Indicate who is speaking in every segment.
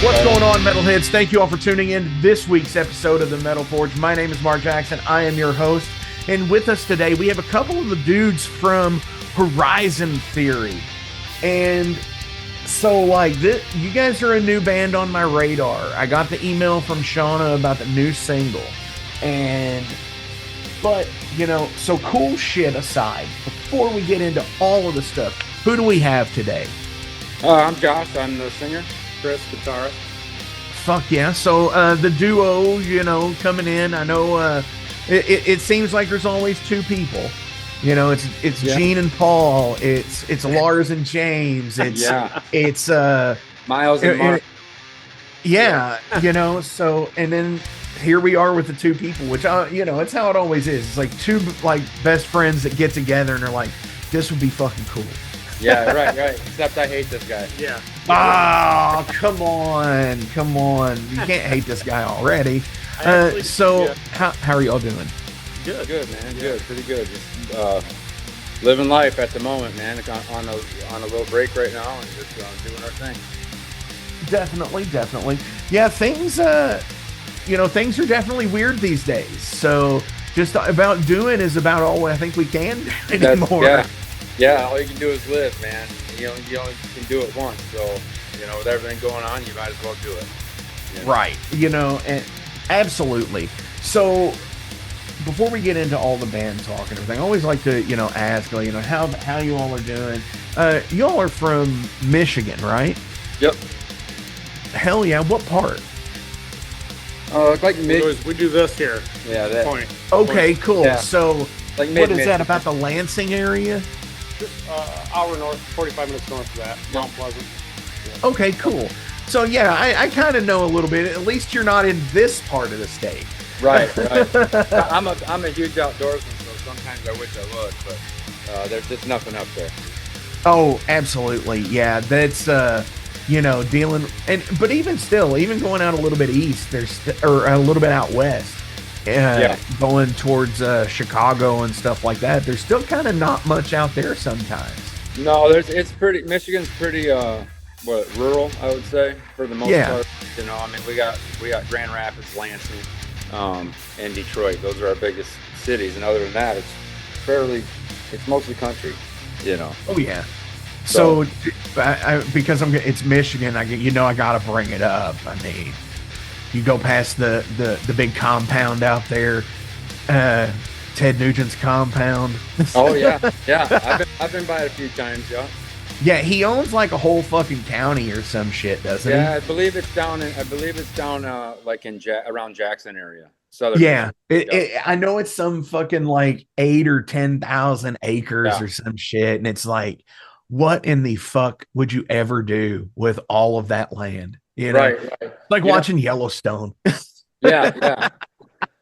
Speaker 1: What's going on, Metalheads? Thank you all for tuning in to this week's episode of the Metal Forge. My name is Mark Jackson. I am your host. And with us today, we have a couple of the dudes from Horizon Theory. And so, you guys are a new band on my radar. I got the email from Shauna about the new single. But, so cool shit aside, before we get into all of the stuff, who do we have today?
Speaker 2: I'm Josh. I'm the singer. Chris, guitarist.
Speaker 1: Fuck yeah. So the duo, coming in. I know it seems like there's always two people. It's Gene and Paul. It's Lars and James. It's
Speaker 2: Miles and Mark.
Speaker 1: So and then here we are with the two people, which it's how it always is. It's like two best friends that get together and are like, this would be fucking cool.
Speaker 2: Yeah, right. Except I hate this guy.
Speaker 3: Yeah.
Speaker 1: Ah, come on. You can't hate this guy already. How are y'all doing?
Speaker 2: Good, man. Yeah. Good, pretty good. Just living life at the moment, man. On a little break right now, and just doing our thing.
Speaker 1: Definitely. Yeah, things are definitely weird these days. So just about doing is about all I think we can do anymore.
Speaker 2: Yeah, all you can do is live, man. You only can do it once. So, with everything going on, you might as well do it.
Speaker 1: Right. And absolutely. So before we get into all the band talk and everything, I always like to, ask, how you all are doing. Y'all are from Michigan, right?
Speaker 2: Yep.
Speaker 1: Hell yeah. What part?
Speaker 2: Like mid.
Speaker 3: We do this here.
Speaker 2: Yeah, that
Speaker 3: point.
Speaker 1: Okay, cool.
Speaker 2: Yeah.
Speaker 1: So
Speaker 2: like
Speaker 1: what is that, about the Lansing area?
Speaker 3: Just hour north, 45 minutes north of that, Mount Pleasant.
Speaker 1: Yeah. Okay, cool. So yeah, I kind of know a little bit. At least you're not in this part of the state.
Speaker 2: Right. I'm a huge outdoorsman, so sometimes I wish I was, but there's just nothing up there.
Speaker 1: Oh, absolutely. Yeah, that's dealing but even still, even going out a little bit east, or a little bit out west. Going towards Chicago and stuff like that, there's still kind of not much out there sometimes.
Speaker 2: No, Michigan's pretty rural, I would say, for the most part. We got Grand Rapids, Lansing, and Detroit. Those are our biggest cities, and other than that, it's mostly country.
Speaker 1: Oh yeah. So because it's Michigan, I gotta bring it up. I mean, you go past the big compound out there, Ted Nugent's compound.
Speaker 2: Oh yeah. I've been by it a few times.
Speaker 1: Yeah, he owns like a whole fucking county or some shit, doesn't he?
Speaker 2: Yeah, I believe it's down around Jackson area, southern.
Speaker 1: Yeah, I know it's some fucking like 8,000 or 10,000 acres or some shit, and it's like, what in the fuck would you ever do with all of that land?
Speaker 2: Right.
Speaker 1: Like watching Yellowstone.
Speaker 2: Yeah.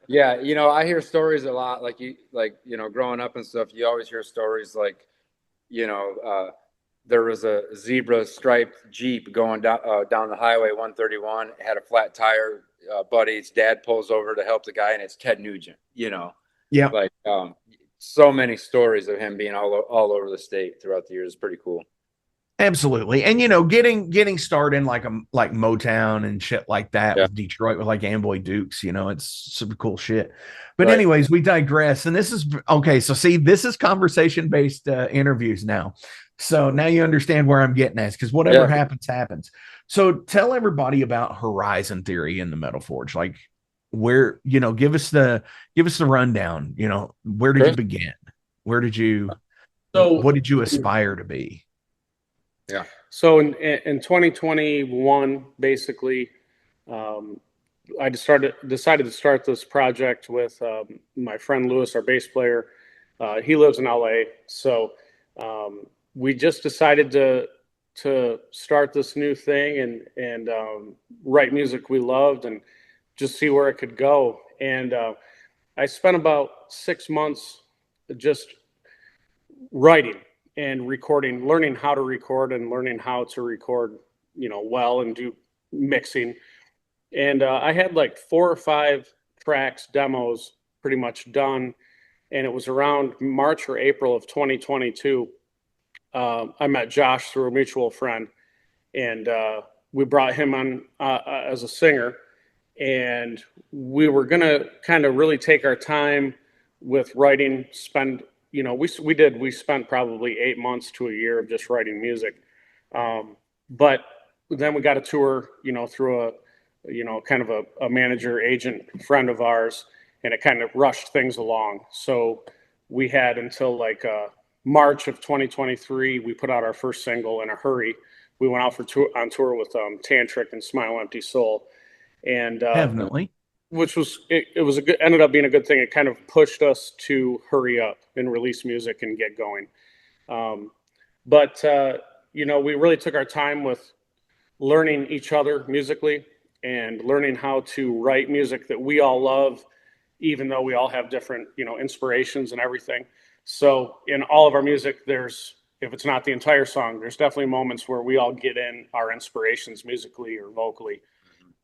Speaker 2: I hear stories a lot, growing up and stuff. You always hear stories like, there was a zebra striped Jeep going down the highway 131, had a flat tire. Buddy's dad pulls over to help the guy, and it's Ted Nugent.
Speaker 1: Yeah.
Speaker 2: So many stories of him being all over the state throughout the years. It's pretty cool.
Speaker 1: Absolutely. And getting started in like Motown and shit like that with Detroit with like Amboy Dukes, it's super cool shit. But anyways, we digress. And this is okay. So see, this is conversation based interviews now. So now you understand where I'm getting at, because whatever happens. So tell everybody about Horizon Theory in the Metal Forge. Like, where, give us the rundown. Where did you begin? What did you aspire to be?
Speaker 2: Yeah.
Speaker 3: So in 2021, basically, I decided to start this project with my friend Lewis, our bass player. He lives in LA, so we just decided to start this new thing and write music we loved and just see where it could go. And I spent about 6 months just writing and recording, learning how to record and learning how to record, well, and do mixing. And I had like 4 or 5 tracks, demos pretty much done. And it was around March or April of 2022. I met Josh through a mutual friend, and we brought him on as a singer, and we were going to kind of really take our time with writing, we spent probably 8 months to a year of just writing music. But then we got a tour, through kind of a manager agent friend of ours, and it kind of rushed things along. So we had until like March of 2023, we put out our first single in a hurry. We went out on tour with Tantric and Smile Empty Soul, and
Speaker 1: definitely,
Speaker 3: which was ended up being a good thing. It kind of pushed us to hurry up and release music and get going. But we really took our time with learning each other musically and learning how to write music that we all love, even though we all have different, inspirations and everything. So in all of our music, if it's not the entire song, there's definitely moments where we all get in our inspirations musically or vocally.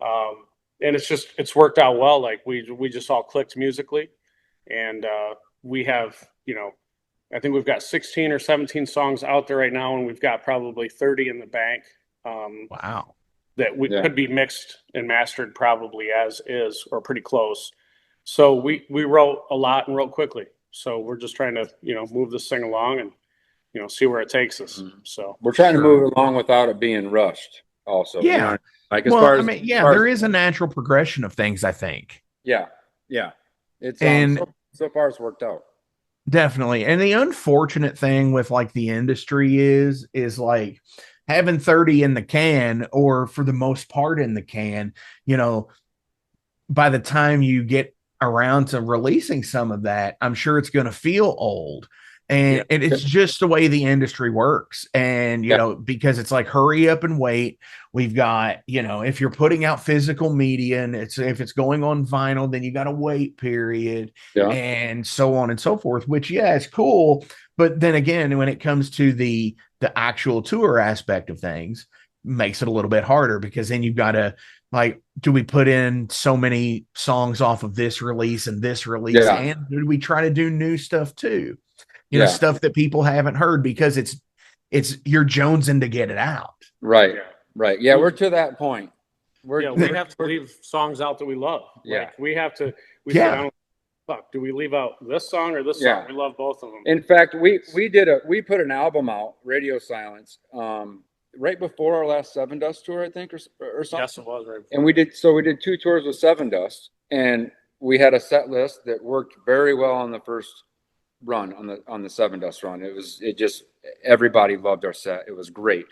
Speaker 3: And it's worked out well. Like we just all clicked musically, and we have, I think we've got 16 or 17 songs out there right now, and we've got probably 30 in the bank.
Speaker 1: Wow.
Speaker 3: That could be mixed and mastered probably as is, or pretty close. So we wrote a lot and wrote quickly. So we're just trying to, move this thing along and, see where it takes us. So
Speaker 2: we're trying to move it along without it being rushed also.
Speaker 1: Yeah.
Speaker 2: Like
Speaker 1: there is a natural progression of things, I think.
Speaker 2: Yeah. It's so far it's worked out.
Speaker 1: Definitely. And the unfortunate thing with like the industry is like having 30 in the can, or for the most part in the can, by the time you get around to releasing some of that, I'm sure it's going to feel old. And it's just the way the industry works. And, because it's like, hurry up and wait. We've got, if you're putting out physical media and if it's going on vinyl, then you got a wait period and so on and so forth, which, it's cool. But then again, when it comes to the actual tour aspect of things, makes it a little bit harder, because then you've got to, like, do we put in so many songs off of this release and this release? And do we try to do new stuff too? Stuff that people haven't heard, because it's you're jonesing to get it out.
Speaker 2: Right. Yeah, we're to that point.
Speaker 3: We have to leave songs out that we love.
Speaker 2: Yeah.
Speaker 3: Like we sit down, do we leave out this song or this song? We love both of them.
Speaker 2: In fact, we put an album out, Radio Silence, right before our last Sevendust tour, I think, or something.
Speaker 3: Yes, it was right before.
Speaker 2: And we did 2 tours with Sevendust, and we had a set list that worked very well on the first run, on the Sevendust run. Everybody loved our set. It was great.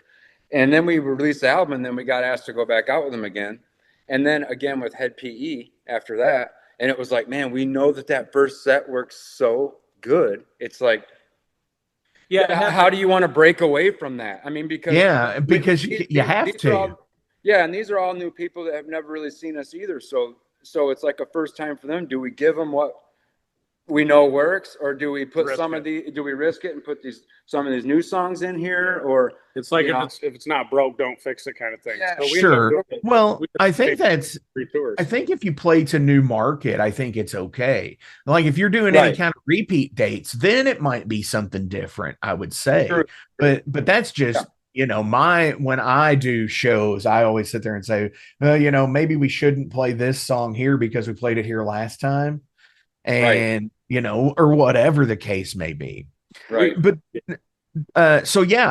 Speaker 2: And then we released the album, and then we got asked to go back out with them again. And then again with Head PE after that. And it was like, man, we know that first set works so good. It's like, how do you want to break away from that? I mean, because
Speaker 1: you have to.
Speaker 2: And these are all new people that have never really seen us either. So it's like a first time for them. Do we give them what we know works, or do we put do we risk it and put some of these new songs in here? Or
Speaker 3: it's like, if it's not broke, don't fix it kind of thing.
Speaker 1: Yeah, so sure. Well, I think if you play to new market, I think it's okay. Like if you're doing any kind of repeat dates, then it might be something different, I would say. Sure. But that's just, when I do shows, I always sit there and say, maybe we shouldn't play this song here because we played it here last time. And or whatever the case may be.
Speaker 2: Right.
Speaker 1: But I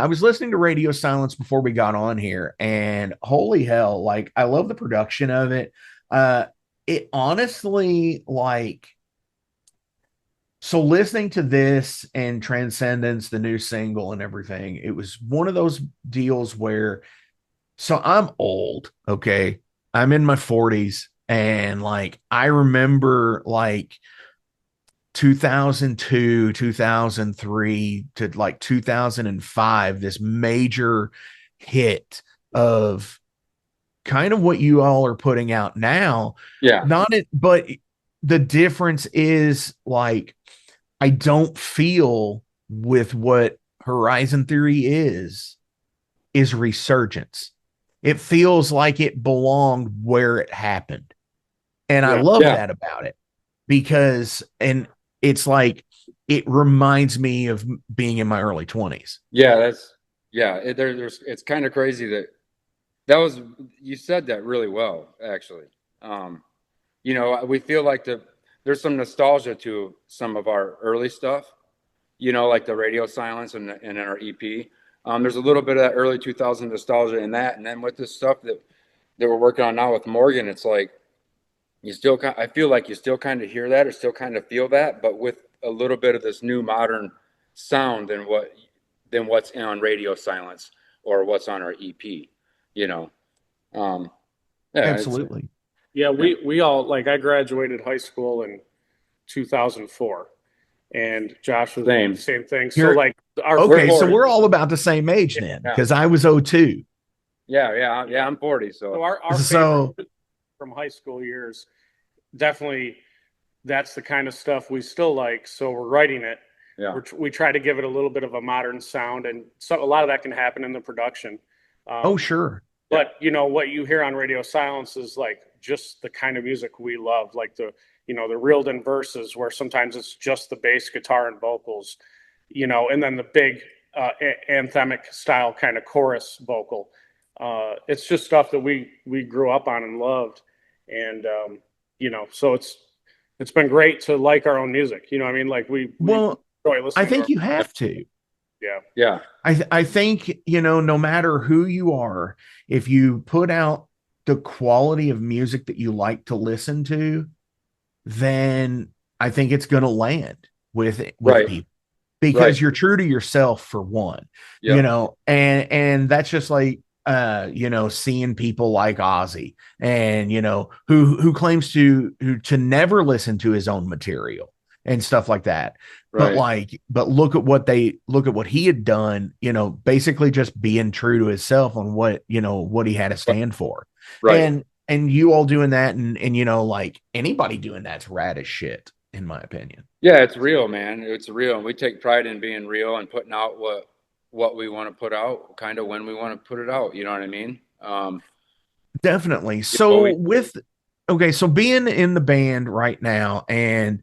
Speaker 1: was listening to Radio Silence before we got on here, and holy hell, like, I love the production of it. It honestly, like, so listening to this and Transcendence, the new single and everything, it was one of those deals where, so I'm old, okay? I'm in my 40s, and like, I remember like 2002, 2003 to like 2005, this major hit of kind of what you all are putting out now. But the difference is, like, I don't feel with what Horizon Theory is Resurgence. It feels like it belonged where it happened. And I love that about it, because, and it's like, it reminds me of being in my early 20s.
Speaker 2: Yeah, it's kind of crazy you said that really well, actually. You know, we feel like there's some nostalgia to some of our early stuff, you know, like the radio silence and in our EP. There's a little bit of that early 2000 nostalgia in that. And then with this stuff that we're working on now with Morgan, it's like I feel like you still kind of hear that or still kind of feel that, but with a little bit of this new modern sound than what's on radio silence or what's on our EP, you know. Yeah,
Speaker 1: absolutely.
Speaker 3: Yeah, we all, like, I graduated high school in 2004, and Josh was the same thing. So like,
Speaker 1: so we're all about the same age then, because I was 02.
Speaker 2: Yeah, I'm 40. So
Speaker 3: our from high school years, definitely, that's the kind of stuff we still like. So we're writing it.
Speaker 2: Yeah,
Speaker 3: we try to give it a little bit of a modern sound, and so a lot of that can happen in the production.
Speaker 1: Oh, sure.
Speaker 3: But you know what you hear on radio silence is like just the kind of music we love, like the reeled in verses where sometimes it's just the bass guitar and vocals, you know, and then the big anthemic style kind of chorus vocal. It's just stuff that we grew up on and loved, and you know, so it's been great to like our own music. You know what I mean? Like we enjoy listening.
Speaker 1: I think you have to.
Speaker 3: Yeah.
Speaker 1: I think, you know, no matter who you are, if you put out the quality of music that you like to listen to, then I think it's going to land with people, because you're true to yourself, for one, you know, and that's just like, you know, seeing people like Ozzy, and, you know, who claims to never listen to his own material and stuff like that. But look at what he had done, you know, basically just being true to himself on what he had to stand for. And you all doing that, and you know, like, anybody doing that's rad as shit, in my opinion.
Speaker 2: Yeah, it's real, man. It's real. And we take pride in being real and putting out what we want to put out, kind of when we want to put it out. You know what I mean?
Speaker 1: Definitely. So so being in the band right now, and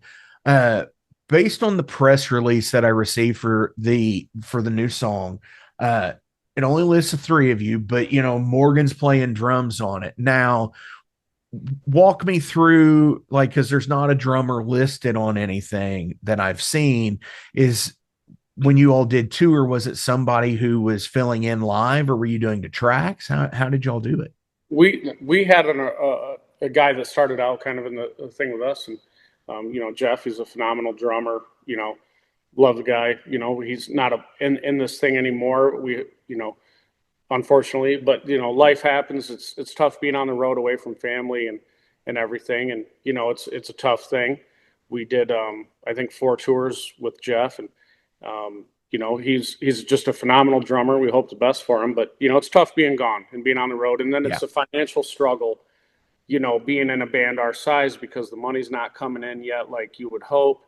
Speaker 1: based on the press release that I received for the new song, it only lists the three of you, but you know, Morgan's playing drums on it. Now, walk me through, like, because there's not a drummer listed on anything that I've seen. Is when you all did tour, was it somebody who was filling in live, or were you doing the tracks? How did y'all do it?
Speaker 3: We had a guy that started out kind of in the thing with us, and you know, Jeff, he's a phenomenal drummer, you know, love the guy, you know, he's not in this thing anymore. You know, unfortunately, but you know, life happens. It's tough being on the road away from family and everything. And, you know, it's a tough thing. We did, I think 4 tours with Jeff, and, you know, he's just a phenomenal drummer. We hope the best for him, but you know, it's tough being gone and being on the road. And then it's a financial struggle, you know, being in a band our size, because the money's not coming in yet like you would hope.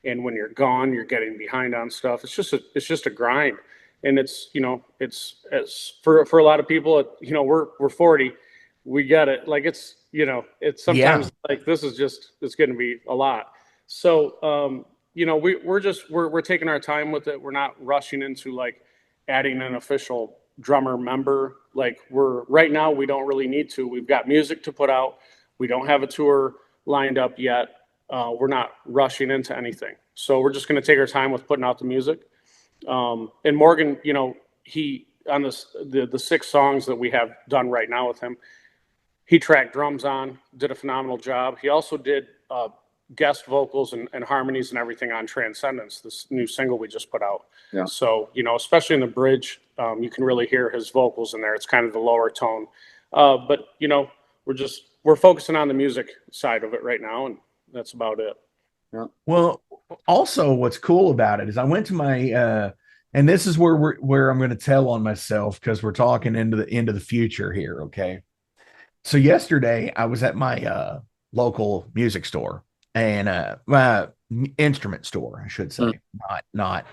Speaker 3: And when you're gone, you're getting behind on stuff. It's just a grind. And it's, you know, it's for a lot of people, you know, we're 40, we get it. Like, it's, you know, it's sometimes like, this is just, it's going to be a lot. So, you know, we're taking our time with it. We're not rushing into like adding an official drummer member. Like, right now, we don't really need to. We've got music to put out. We don't have a tour lined up yet. We're not rushing into anything. So we're just going to take our time with putting out the music. And Morgan, you know, he, on the 6 songs that we have done right now with him, he tracked drums on, did a phenomenal job. He also did guest vocals and harmonies and everything on Transcendence, this new single we just put out. Yeah. So, you know, especially in the bridge, you can really hear his vocals in there. It's kind of the lower tone. But, you know, we're focusing on the music side of it right now, and that's about it.
Speaker 1: Yeah. Well, also what's cool about it is I went to my and this is where I'm going to tell on myself, because we're talking into the future here. Okay. So yesterday I was at my local music store, and my instrument store, I should say, not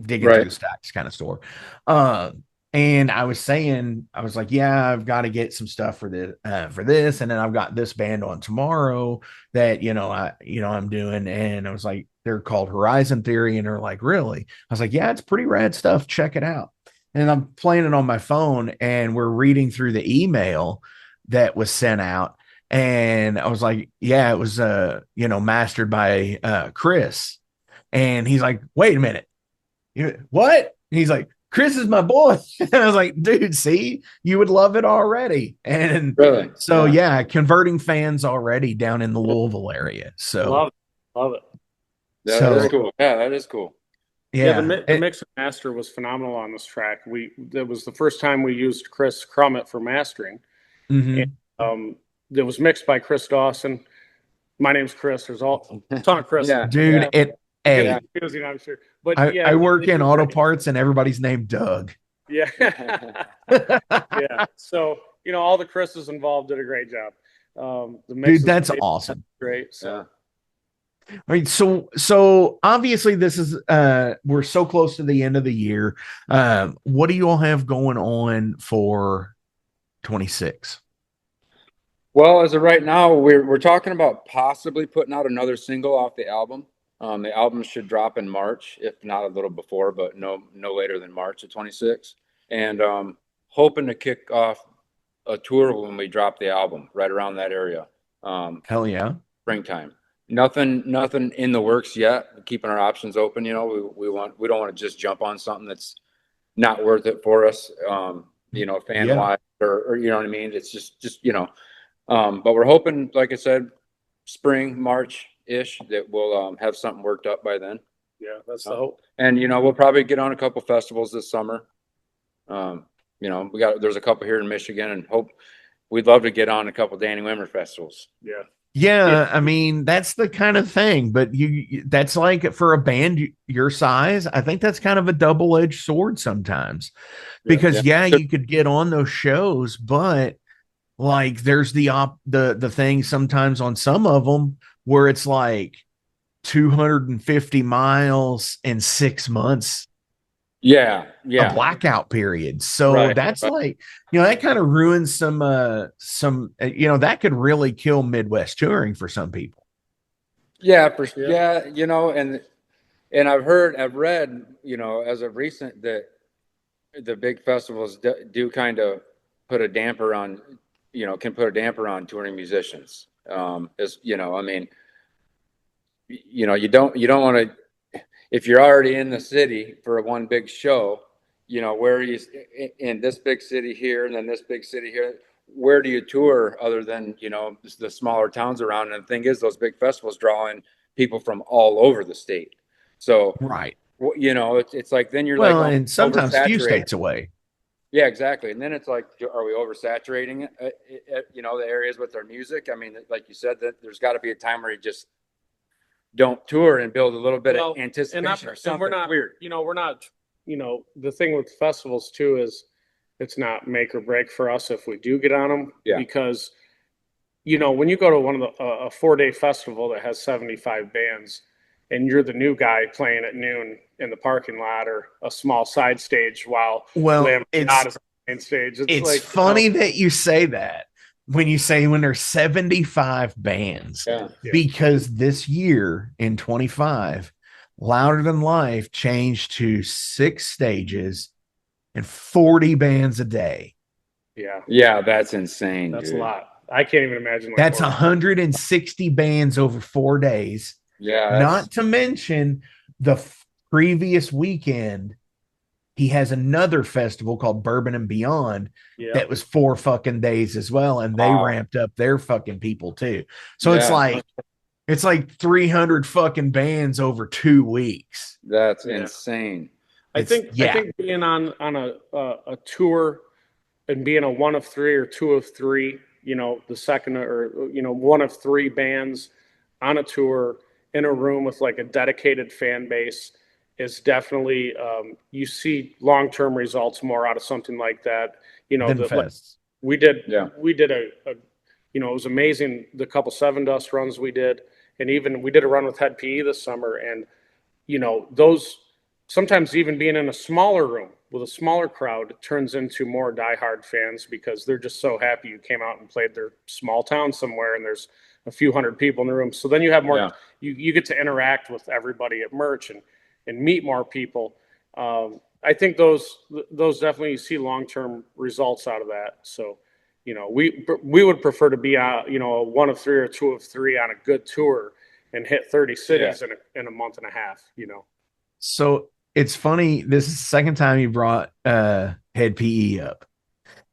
Speaker 1: digging through the stacks kind of store. And I was like, yeah, I've got to get some stuff for this. And then I've got this band on tomorrow that, I'm doing. And I was like, they're called Horizon Theory. And they're like, really? I was like, yeah, it's pretty rad stuff. Check it out. and I'm playing it on my phone, and we're reading through the email that was sent out. And I was like, yeah, it was mastered by Chris. And he's like, wait a minute. What? And he's like, Chris is my boy. And I was like, dude, see, you would love it already. And
Speaker 2: really?
Speaker 1: so yeah, converting fans already down in the Louisville area. So
Speaker 3: love it.
Speaker 2: Yeah, that is cool. Yeah, that is cool.
Speaker 3: Yeah, the mix and master was phenomenal on this track. That was the first time we used Chris Crummett for mastering.
Speaker 1: Mm-hmm.
Speaker 3: And, it was mixed by Chris Dawson. My name's Chris. There's a ton of Chris.
Speaker 1: Yeah, dude.
Speaker 3: Yeah. I'm sure. But
Speaker 1: I work in auto parts, and everybody's named Doug.
Speaker 3: Yeah. Yeah. So all the Chris's involved did a great job. The mix,
Speaker 1: dude, that's awesome.
Speaker 3: Great. So.
Speaker 1: All right, so obviously this is we're so close to the end of the year. What do you all have going on for 26?
Speaker 2: Well, as of right now, we're talking about possibly putting out another single off the album. The album should drop in March, if not a little before, but no later than March of 26. And hoping to kick off a tour when we drop the album, right around that area.
Speaker 1: Hell yeah,
Speaker 2: springtime. Nothing in the works yet. Keeping our options open. We don't want to just jump on something that's not worth it for us. Fan wise or you know what I mean. It's just. But we're hoping, like I said, spring, March-ish, that we'll have something worked up by then.
Speaker 3: Yeah, that's the hope.
Speaker 2: And we'll probably get on a couple festivals this summer. There's a couple here in Michigan, and we'd love to get on a couple Danny Wimmer festivals.
Speaker 1: Yeah, I mean, that's the kind of thing, but that's like for a band your size, I think that's kind of a double-edged sword sometimes. Because you could get on those shows, but like there's the thing sometimes on some of them where it's like 250 miles in 6 months.
Speaker 2: A
Speaker 1: blackout period. So that's like, that kind of ruins some that could really kill Midwest touring for some people.
Speaker 2: Yeah, for sure. Yeah, and I've read, as of recent, that the big festivals do kind of put a damper on, can put a damper on touring musicians. You don't want to, if you're already in the city for one big show, where you in this big city here and then this big city here, where do you tour other than, the smaller towns around? And the thing is, those big festivals draw in people from all over the state. So,
Speaker 1: right.
Speaker 2: It's like, then you're
Speaker 1: and sometimes few states away.
Speaker 2: Yeah, exactly. And then it's like, are we oversaturating the areas with our music? I mean, like you said, that there's got to be a time where you just don't tour and build a little bit of anticipation or something.
Speaker 3: We're not
Speaker 2: weird.
Speaker 3: We're not. The thing with festivals too is it's not make or break for us if we do get on them.
Speaker 2: Yeah.
Speaker 3: Because when you go to one of a 4-day festival that has 75 bands, and you're the new guy playing at noon in the parking lot or a small side stage while
Speaker 1: it's
Speaker 3: not a main stage.
Speaker 1: It's like, funny that you say that when there's 75 bands, because this year in 25, Louder Than Life changed to 6 stages and 40 bands a day.
Speaker 2: Yeah, that's insane.
Speaker 3: That's a lot. I can't even imagine.
Speaker 1: That's 160 bands over 4 days.
Speaker 2: Yeah.
Speaker 1: Not to mention the previous weekend, he has another festival called Bourbon and Beyond that was 4 fucking days as well. And they ramped up their fucking people too. So it's like 300 fucking bands over 2 weeks.
Speaker 2: That's insane.
Speaker 3: I think being on a tour and being a 1 of 3 or 2 of 3, the second or, 1 of 3 bands on a tour in a room with like a dedicated fan base is definitely, you see long-term results more out of something like that. We did it was amazing. The couple Sevendust runs we did, and even we did a run with Head PE this summer. And, those sometimes even being in a smaller room with a smaller crowd turns into more diehard fans because they're just so happy you came out and played their small town somewhere and there's a few hundred people in the room. So then you have more, you get to interact with everybody at merch and meet more people. I I think those definitely, you see long-term results out of that. So, we would prefer to be a one of three or two of three on a good tour and hit 30 cities in a month and a half.
Speaker 1: So it's funny. This is the second time you brought Head PE up.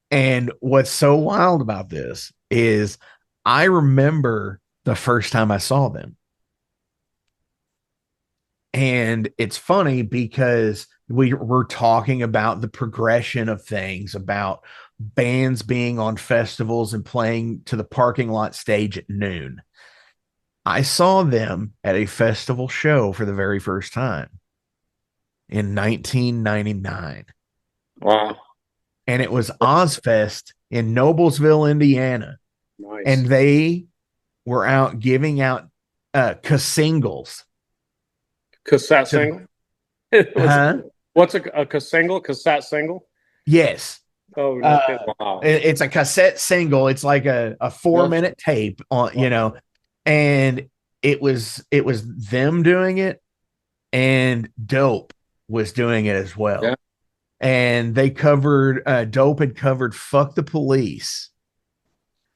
Speaker 1: And what's so wild about this is I remember the first time I saw them. And it's funny because we're talking about the progression of things, about bands being on festivals and playing to the parking lot stage at noon. I saw them at a festival show for the very first time in 1999.
Speaker 2: Wow.
Speaker 1: And it was Ozfest in Noblesville, Indiana.
Speaker 3: Nice.
Speaker 1: And they were out giving out singles.
Speaker 3: Cassette single? What's a single? Cassette single?
Speaker 1: Yes.
Speaker 3: Oh, no,
Speaker 1: wow. It's a cassette single. It's like a 4-minute tape on, and it was them doing it, and Dope was doing it as well.
Speaker 2: Yeah.
Speaker 1: And they covered Dope had covered Fuck the Police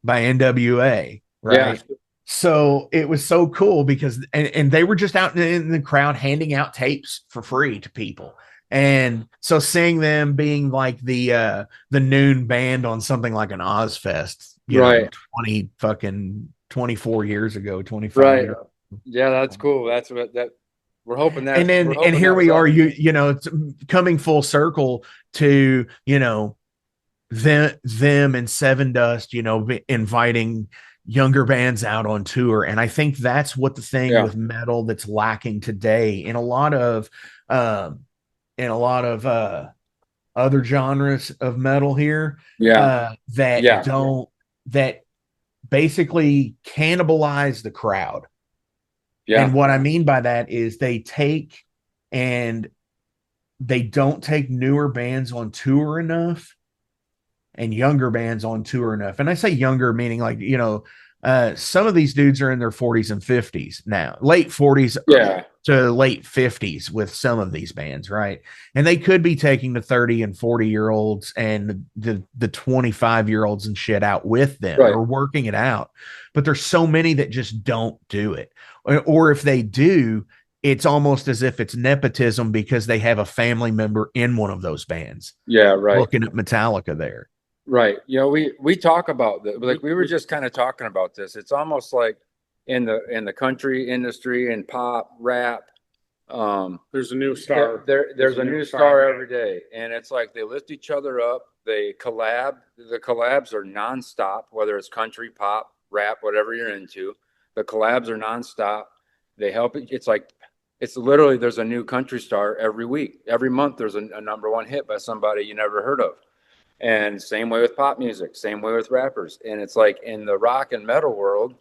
Speaker 1: by NWA, right? Yeah. So it was so cool because and they were just out in the crowd handing out tapes for free to people. And so seeing them being like the noon band on something like an Ozfest, you know, 24 years ago, 25 years ago.
Speaker 2: Yeah, that's cool. That's what we're hoping that.
Speaker 1: And then here we are, you know, coming full circle to, you know, them and Sevendust, you know, inviting younger bands out on tour. And I think that's what the thing with metal that's lacking today in a lot of other genres of metal here that basically cannibalize the crowd. And what I mean by that is they don't take newer bands on tour enough and younger bands on tour enough. And I say younger, meaning like, you know, some of these dudes are in their 40s and 50s now, late 40s to late 50s with some of these bands, right? And they could be taking the 30 and 40-year-olds and the 25-year-olds and shit out with them or working it out. But there's so many that just don't do it. Or if they do, it's almost as if it's nepotism because they have a family member in one of those bands.
Speaker 2: Yeah, right.
Speaker 1: Looking at Metallica there.
Speaker 2: Right. You know, we talk about that. Like we were just kind of talking about this. It's almost like in the country industry and pop, rap.
Speaker 3: There's a new star.
Speaker 2: There's a new star every day. And it's like they lift each other up. They collab. The collabs are nonstop, whether it's country, pop, rap, whatever you're into. The collabs are nonstop. They help it. It's like, it's literally, there's a new country star every week. Every month, there's a number one hit by somebody you never heard of. And same way with pop music, same way with rappers. And it's like in the rock and metal world,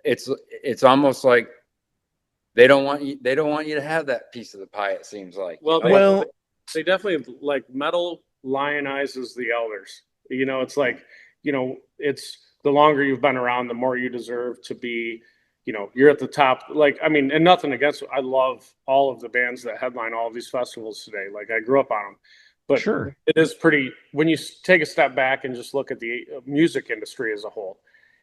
Speaker 2: it's almost like they don't want you to have that piece of the pie, it seems like.
Speaker 3: Well, they definitely, like, metal lionizes the elders. You know, it's like, you know, it's the longer you've been around, the more you deserve to be, you know, you're at the top. Like, I mean, and nothing against, I love all of the bands that headline all of these festivals today. Like, I grew up on them. But it is pretty, when you take a step back and just look at the music industry as a whole,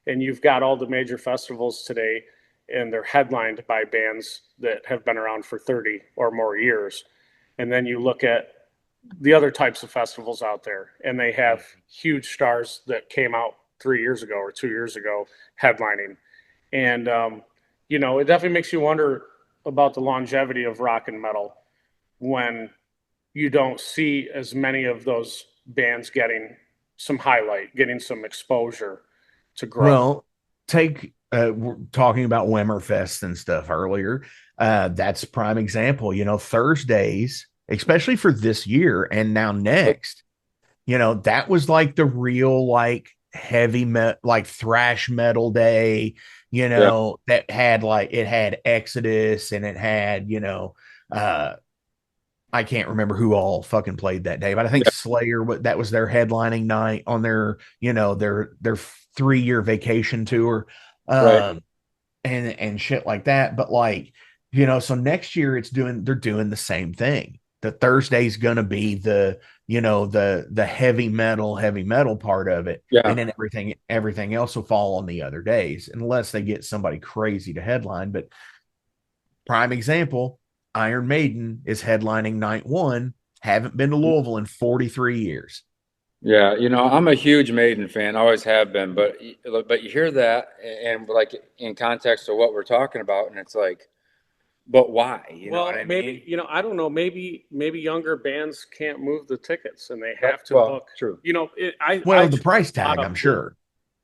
Speaker 3: and you've got all the major festivals today, and they're headlined by bands that have been around for 30 or more years. And then you look at the other types of festivals out there, and they have huge stars that came out 3 years ago or 2 years ago headlining. And, you know, it definitely makes you wonder about the longevity of rock and metal when you don't see as many of those bands getting some highlight, getting some exposure to grow.
Speaker 1: Well, we're talking about Wimmerfest and stuff earlier. That's a prime example. You know, Thursdays, especially for this year and now next, you know, that was like the real, like, heavy metal, like thrash metal day, you know, that had like, it had Exodus and it had, you know, I can't remember who all fucking played that day, but I think Slayer, that was their headlining night on their, you know, their 3-year vacation tour, and shit like that. But like, you know, so next year they're doing the same thing. the Thursday's going to be the, the heavy metal part of it.
Speaker 2: Yeah.
Speaker 1: And then everything else will fall on the other days, unless they get somebody crazy to headline. But prime example, Iron Maiden is headlining night one. Haven't been to Louisville in 43 years.
Speaker 2: Yeah, I'm a huge Maiden fan, always have been, but you hear that and like in context of what we're talking about, and it's like, but why? You know what I
Speaker 3: maybe
Speaker 2: mean?
Speaker 3: I don't know. Maybe younger bands can't move the tickets and they have to book.
Speaker 2: True.
Speaker 1: The price tag, I'm sure.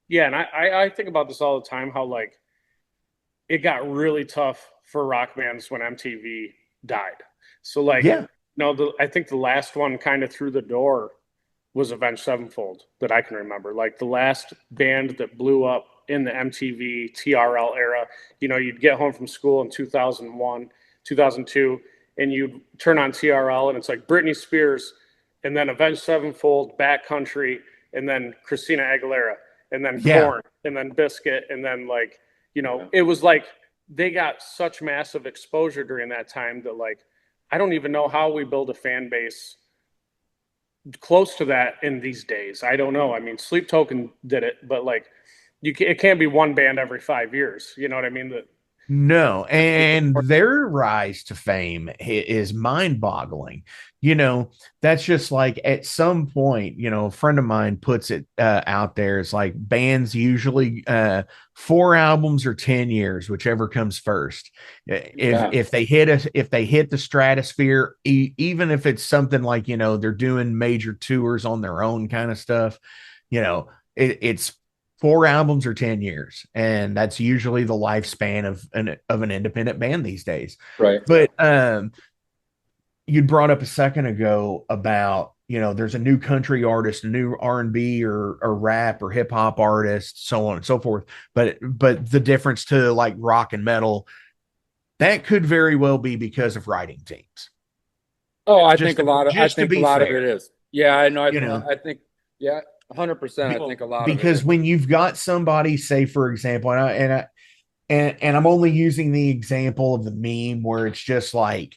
Speaker 3: Yeah, and I think about this all the time. How like it got really tough for rock bands when MTV died. So like, I think the last one kind of through the door was Avenged Sevenfold that I can remember. Like the last band that blew up in the MTV TRL era, you'd get home from school in 2001, 2002, and you'd turn on TRL and it's like Britney Spears and then Avenged Sevenfold, Backcountry, and then Christina Aguilera, and then Korn, and then Biscuit, and then like, it was like they got such massive exposure during that time that like, I don't even know how we build a fan base close to that in these days. I don't know. I mean, Sleep Token did it, but like it can't be one band every 5 years. You know what I mean?
Speaker 1: No, and their rise to fame is mind-boggling. That's just like at some point, a friend of mine puts it out there. It's like bands usually 4 albums or 10 years, whichever comes first. If they hit the stratosphere, even if it's something like they're doing major tours on their own kind of stuff, it's 4 albums or 10 years. And that's usually the lifespan of an independent band these days.
Speaker 2: Right.
Speaker 1: But you brought up a second ago about, there's a new country artist, a new R&B or rap or hip hop artist, so on and so forth. But the difference to like rock and metal, that could very well be because of writing teams.
Speaker 2: Oh, I think a lot of it is. Yeah, I know. I think, yeah. 100%. I think a lot
Speaker 1: because when you've got somebody, say for example, and I'm only using the example of the meme where it's just like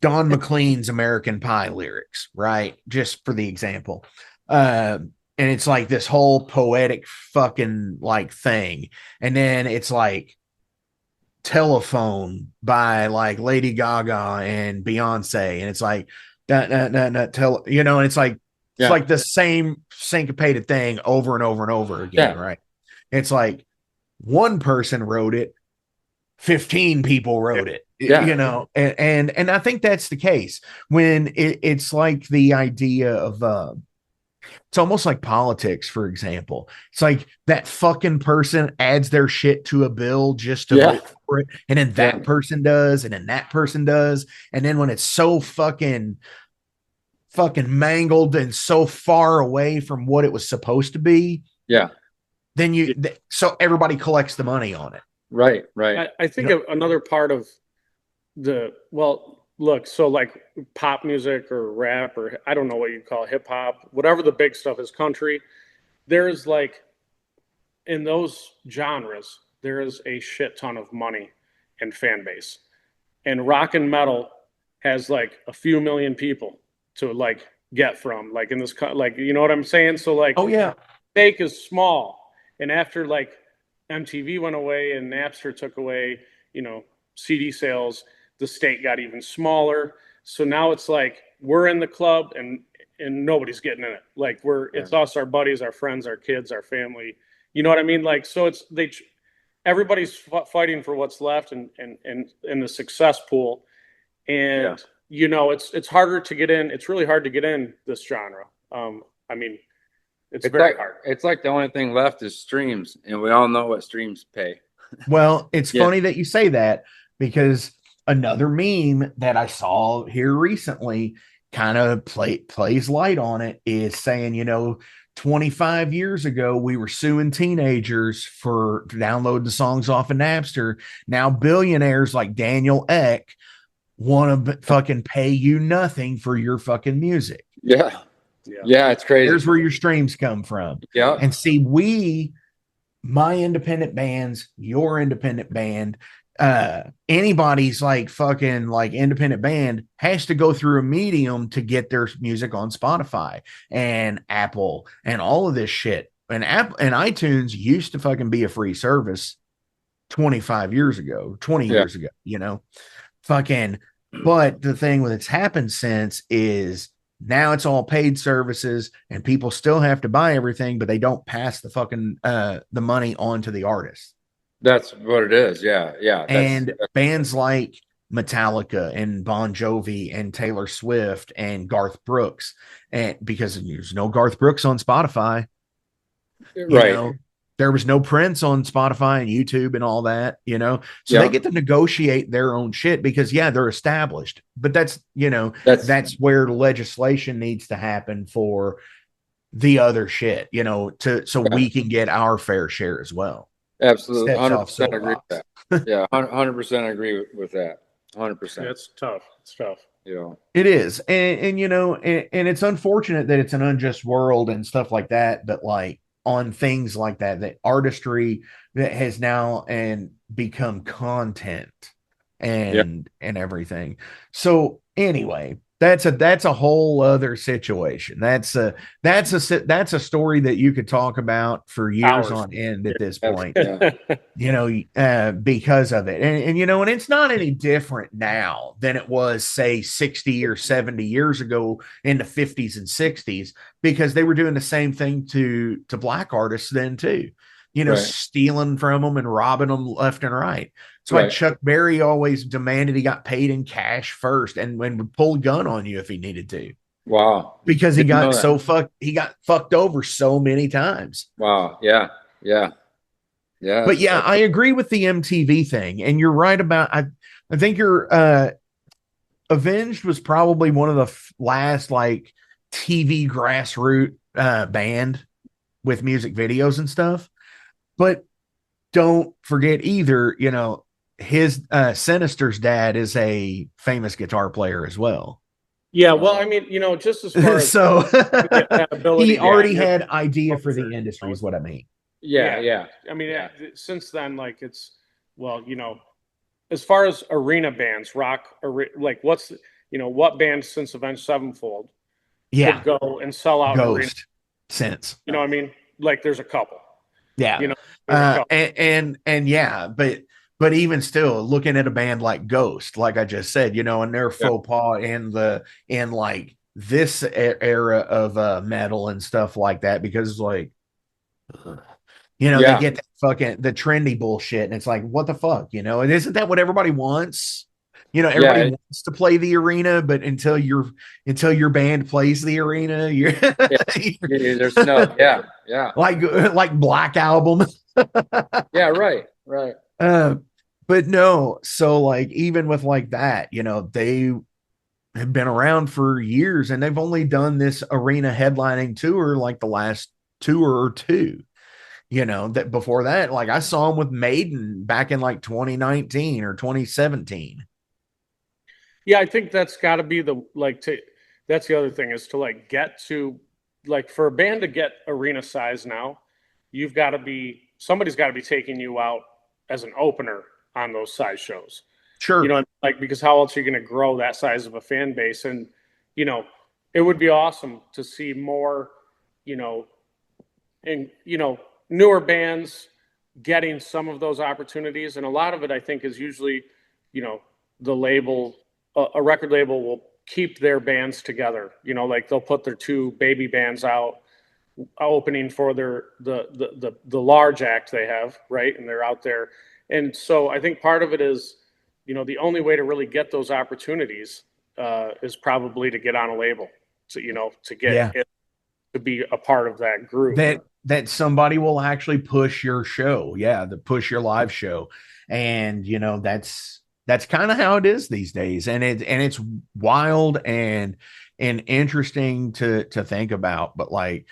Speaker 1: Don McLean's American Pie lyrics, right? Just for the example, and it's like this whole poetic fucking like thing, and then it's like Telephone by like Lady Gaga and Beyonce, and it's like and it's like. It's like the same syncopated thing over and over and over again, right? It's like one person wrote it, 15 people wrote it, and I think that's the case when it's like the idea of it's almost like politics, for example. It's like that fucking person adds their shit to a bill just to vote for it, and then that person does, and then that person does, and then when it's so fucking mangled and so far away from what it was supposed to be, then so everybody collects the money on it,
Speaker 2: right.
Speaker 3: I think another part of so like pop music or rap, or I don't know what you call hip hop, whatever the big stuff is, country, there's like in those genres there is a shit ton of money and fan base, and rock and metal has like a few million people to like get from, like in this, like, you know what I'm saying? So like, stake is small. And after like MTV went away and Napster took away, CD sales, the stake got even smaller. So now it's like, we're in the club and nobody's getting in it. Like it's us, our buddies, our friends, our kids, our family, you know what I mean? Like, so everybody's fighting for what's left and in the success pool. And it's harder to get in. It's really hard to get in this genre. I mean, it's very hard.
Speaker 2: It's like the only thing left is streams, and we all know what streams pay.
Speaker 1: Well, it's funny that you say that, because another meme that I saw here recently kind of plays light on it is saying, 25 years ago, we were suing teenagers for downloading the songs off of Napster. Now billionaires like Daniel Ek want to fucking pay you nothing for your fucking music.
Speaker 2: Yeah, it's crazy.
Speaker 1: Here's where your streams come from.
Speaker 2: Yeah.
Speaker 1: And see, my independent bands, your independent band, anybody's like fucking like independent band has to go through a medium to get their music on Spotify and Apple and all of this shit. And Apple and iTunes used to fucking be a free service 25 years ago, 20 years ago, fucking. But the thing that's happened since is now it's all paid services and people still have to buy everything, but they don't pass the fucking the money on to the artist.
Speaker 2: That's what it is. Yeah.
Speaker 1: And bands like Metallica and Bon Jovi and Taylor Swift and Garth Brooks, and because there's no Garth Brooks on Spotify,
Speaker 2: right?
Speaker 1: There was no Prince on Spotify and YouTube and all that, so they get to negotiate their own shit because they're established, but that's where legislation needs to happen for the other shit, we can get our fair share as well.
Speaker 2: Absolutely. 100% agree with that. Yeah. 100% agree with that. 100%.
Speaker 3: It's tough. It's tough.
Speaker 2: Yeah,
Speaker 1: it is. And it's unfortunate that it's an unjust world and stuff like that. But like, on things like that artistry that has now and become content and everything. So anyway, that's a whole other situation. That's a story that you could talk about for years on end at this point, because of it. And it's not any different now than it was, say, 60 or 70 years ago in the 50s and 60s, because they were doing the same thing to black artists then too, stealing from them and robbing them left and right. That's why Chuck Berry always demanded he got paid in cash first and would pull a gun on you if he needed to.
Speaker 2: Wow.
Speaker 1: Because he got fucked over so many times.
Speaker 2: Wow. Yeah.
Speaker 1: But I agree with the MTV thing. And you're right about, I think you're, Avenged was probably one of the last like TV grassroots band with music videos and stuff. But don't forget either, his Sinister's dad is a famous guitar player as well.
Speaker 3: Yeah, well, I mean, just as far as
Speaker 1: so he already had idea for the industry is what I mean.
Speaker 3: Yeah. I mean, since then, like it's, as far as arena bands, rock, like what's, what band since Avenged Sevenfold could go and sell out
Speaker 1: Ghost
Speaker 3: arena
Speaker 1: since,
Speaker 3: what I mean? Like there's a couple.
Speaker 1: Yeah. But even still, looking at a band like Ghost, like I just said, and their faux pas in like this era of metal and stuff like that, because like, they get that fucking the trendy bullshit, and it's like, what the fuck, and isn't that what everybody wants? Everybody wants to play the arena, but until your band plays the arena,
Speaker 2: there's no,
Speaker 1: like Black Album.
Speaker 2: Right.
Speaker 1: But no, so like even with like that, they have been around for years and they've only done this arena headlining tour like the last tour or two. That before that, like I saw them with Maiden back in like 2019 or 2017.
Speaker 3: Yeah, I think that's got to be that's the other thing is to like get to like for a band to get arena size now, somebody's got to be taking you out as an opener on those size shows.
Speaker 1: Sure.
Speaker 3: Because how else are you going to grow that size of a fan base? And, it would be awesome to see more, newer bands getting some of those opportunities. And a lot of it, I think, is usually, the label, a record label will keep their bands together. Like they'll put their two baby bands out opening for the large act they have, right? And they're out there. And so I think part of it is, the only way to really get those opportunities is probably to get on a label, to get it, to be a part of that group.
Speaker 1: That somebody will actually push your show. Yeah, the push your live show. And, that's kind of how it is these days. And it's wild and interesting to think about. But like,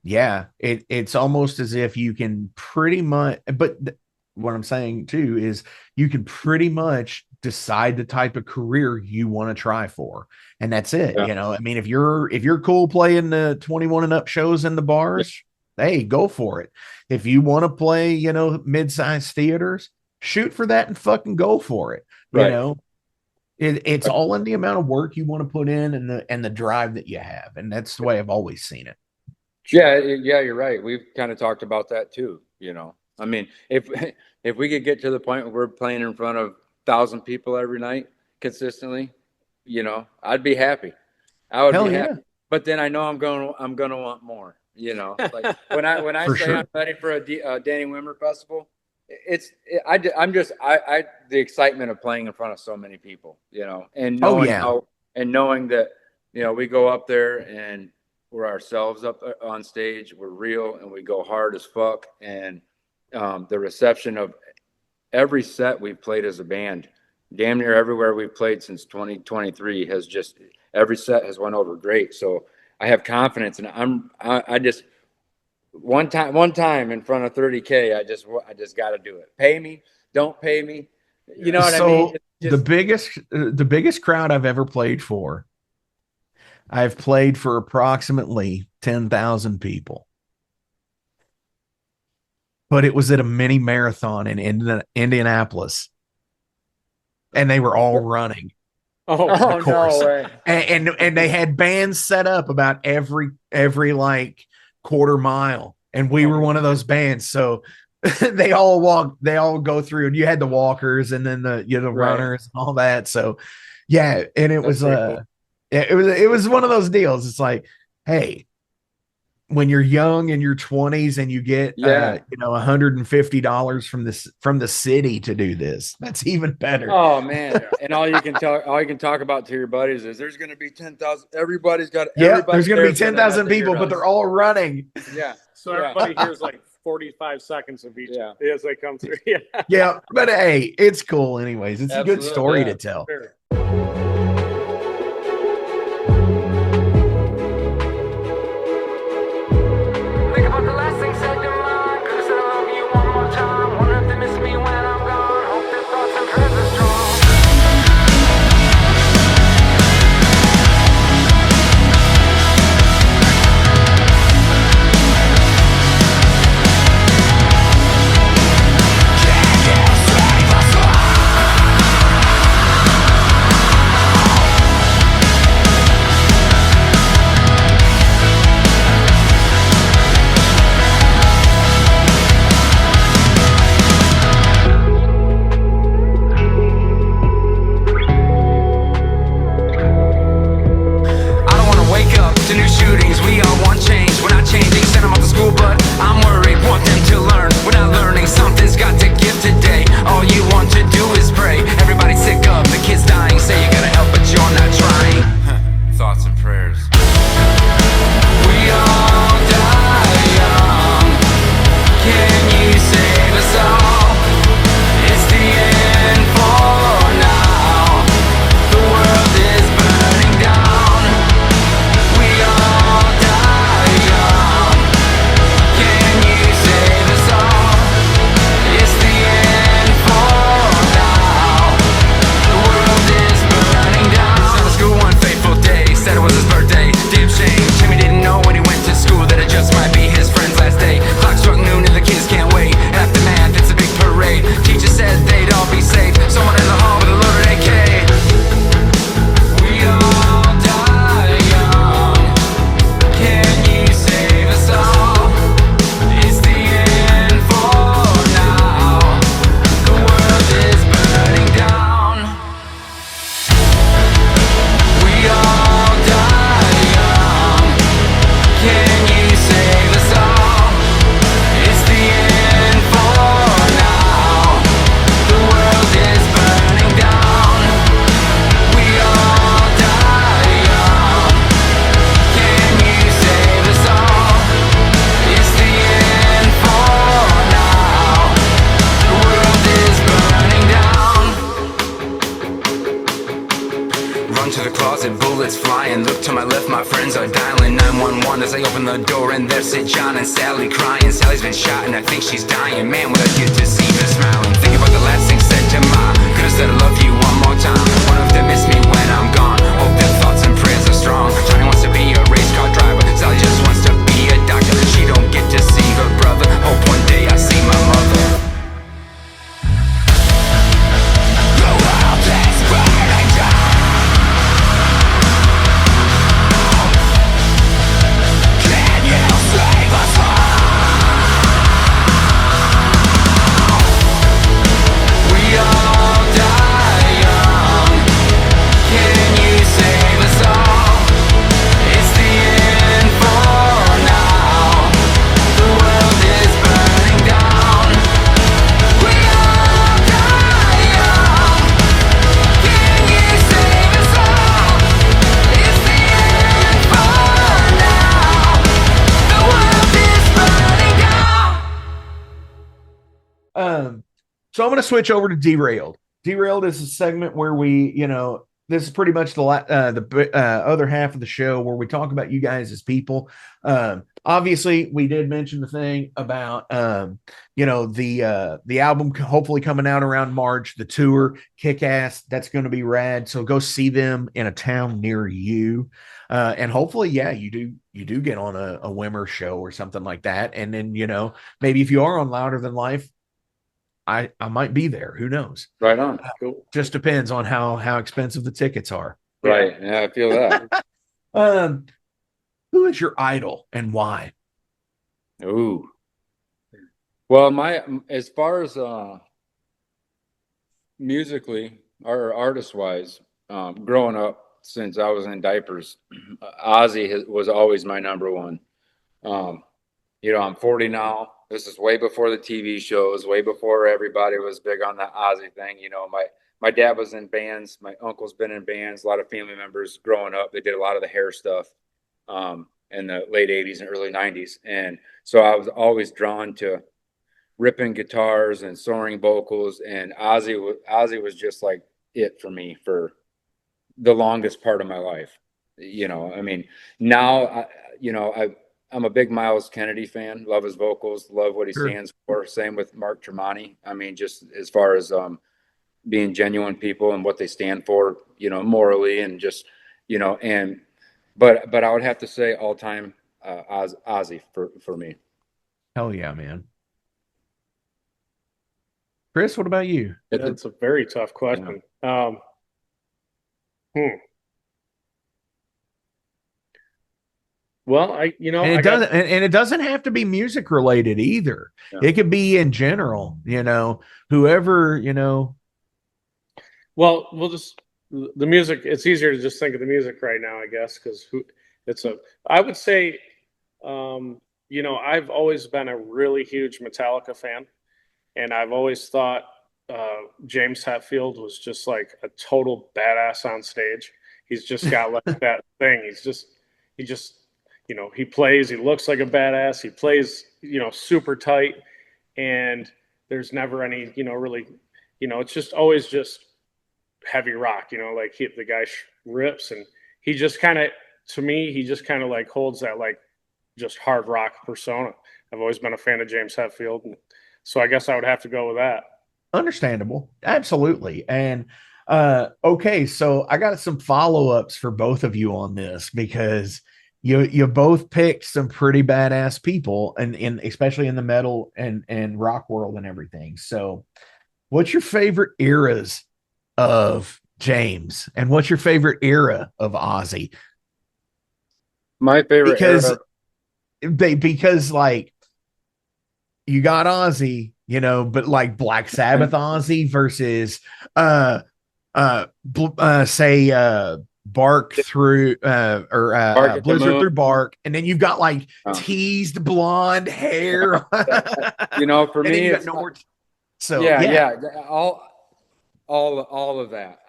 Speaker 1: it's almost as if you can pretty much, but what I'm saying too is you can pretty much decide the type of career you want to try for, and that's it. I mean, if you're cool playing the 21 and up shows in the bars, hey, go for it. If you want to play, mid-sized theaters, shoot for that and fucking go for it. You know, it's all in the amount of work you want to put in and the drive that you have. And that's the way I've always seen it.
Speaker 2: Yeah, you're right. We've kind of talked about that too. You know, I mean, if we could get to the point where we're playing in front of 1,000 people every night consistently, you know, I'd be happy. I would be happy. But then I know I'm gonna want more. You know, like when I say I'm ready for a Danny Wimmer festival, the excitement of playing in front of so many people. You know, and knowing that, you know, we go up there and we're ourselves up on stage, we're real, and we go hard as fuck. And the reception of every set we've played as a band, damn near everywhere we've played since 2023, has just, every set has went over great. So I have confidence, and I just one time in front of 30K, I just got to do it. Pay me, don't pay me. You know what I mean?
Speaker 1: The biggest crowd I've ever played for, I've played for approximately 10,000 people. But it was at a mini marathon in Indianapolis, and they were all running.
Speaker 2: Oh no way!
Speaker 1: And they had bands set up about every like quarter mile, and we were one of those bands. So they all go through, and you had the walkers, and then the runners and all that. So yeah, and it was cool. It was one of those deals. It's like, hey, when you're young in your 20s and you get $150 from the city to do this, that's even better.
Speaker 2: Oh man. And all you can talk about to your buddies is there's going to be 10,000. There's going
Speaker 1: to be 10,000 people, but they're all running.
Speaker 2: Yeah.
Speaker 3: So everybody hears like 45 seconds of each as they come through.
Speaker 1: Yeah. But hey, it's cool anyways. It's a good story to tell.
Speaker 3: Sure.
Speaker 1: So I'm going to switch over to Derailed. Derailed is a segment where we, this is pretty much the other half of the show where we talk about you guys as people. Obviously, we did mention the thing about, the album hopefully coming out around March, the tour, Kick Ass. That's going to be rad. So go see them in a town near you. And hopefully, yeah, you do get on a Wimmer show or something like that. And then, maybe if you are on Louder Than Life, I might be there. Who knows?
Speaker 2: Right on.
Speaker 1: Cool. Just depends on how expensive the tickets are.
Speaker 2: Right. Yeah, I feel that.
Speaker 1: Who is your idol and why?
Speaker 2: Ooh. Well, as far as musically or artist wise, growing up since I was in diapers, Ozzy was always my number one. I'm 40 now. This is way before the TV shows, way before everybody was big on the Ozzy thing. My dad was in bands. My uncle's been in bands. A lot of family members growing up, they did a lot of the hair stuff in the late 80s and early 90s. And so I was always drawn to ripping guitars and soaring vocals. And Ozzy was just like it for me for the longest part of my life. Now, I'm a big Miles Kennedy fan. Love his vocals. Love what he stands for. Same with Mark Tremonti. Just as far as being genuine people and what they stand for, morally and just, but I would have to say all time Ozzy for me.
Speaker 1: Hell yeah, man. Chris, what about you?
Speaker 3: It's a very tough question. Yeah. Well,
Speaker 1: it doesn't have to be music related either. Yeah. It could be in general, whoever,
Speaker 3: Well, we'll just the music. It's easier to just think of the music right now, I guess, because I would say, I've always been a really huge Metallica fan, and I've always thought James Hetfield was just like a total badass on stage. He's just got like that thing. He plays, he looks like a badass. He plays, super tight, and there's never any, really, it's just always just heavy rock, like the guy rips, and he just kind of, to me, he just kind of like holds that like just hard rock persona. I've always been a fan of James Hetfield, and so I guess I would have to go with that.
Speaker 1: Understandable. Absolutely. And okay, so I got some follow-ups for both of you on this because you both picked some pretty badass people and especially in the metal and rock world and everything. So what's your favorite eras of James and what's your favorite era of Ozzy?
Speaker 2: My favorite
Speaker 1: era
Speaker 2: because
Speaker 1: like you got Ozzy, but like Black Sabbath Ozzy versus say Bark through or Blizzard through Bark, and then you've got like teased blonde hair.
Speaker 2: For me, it's
Speaker 1: so
Speaker 2: yeah, all of that.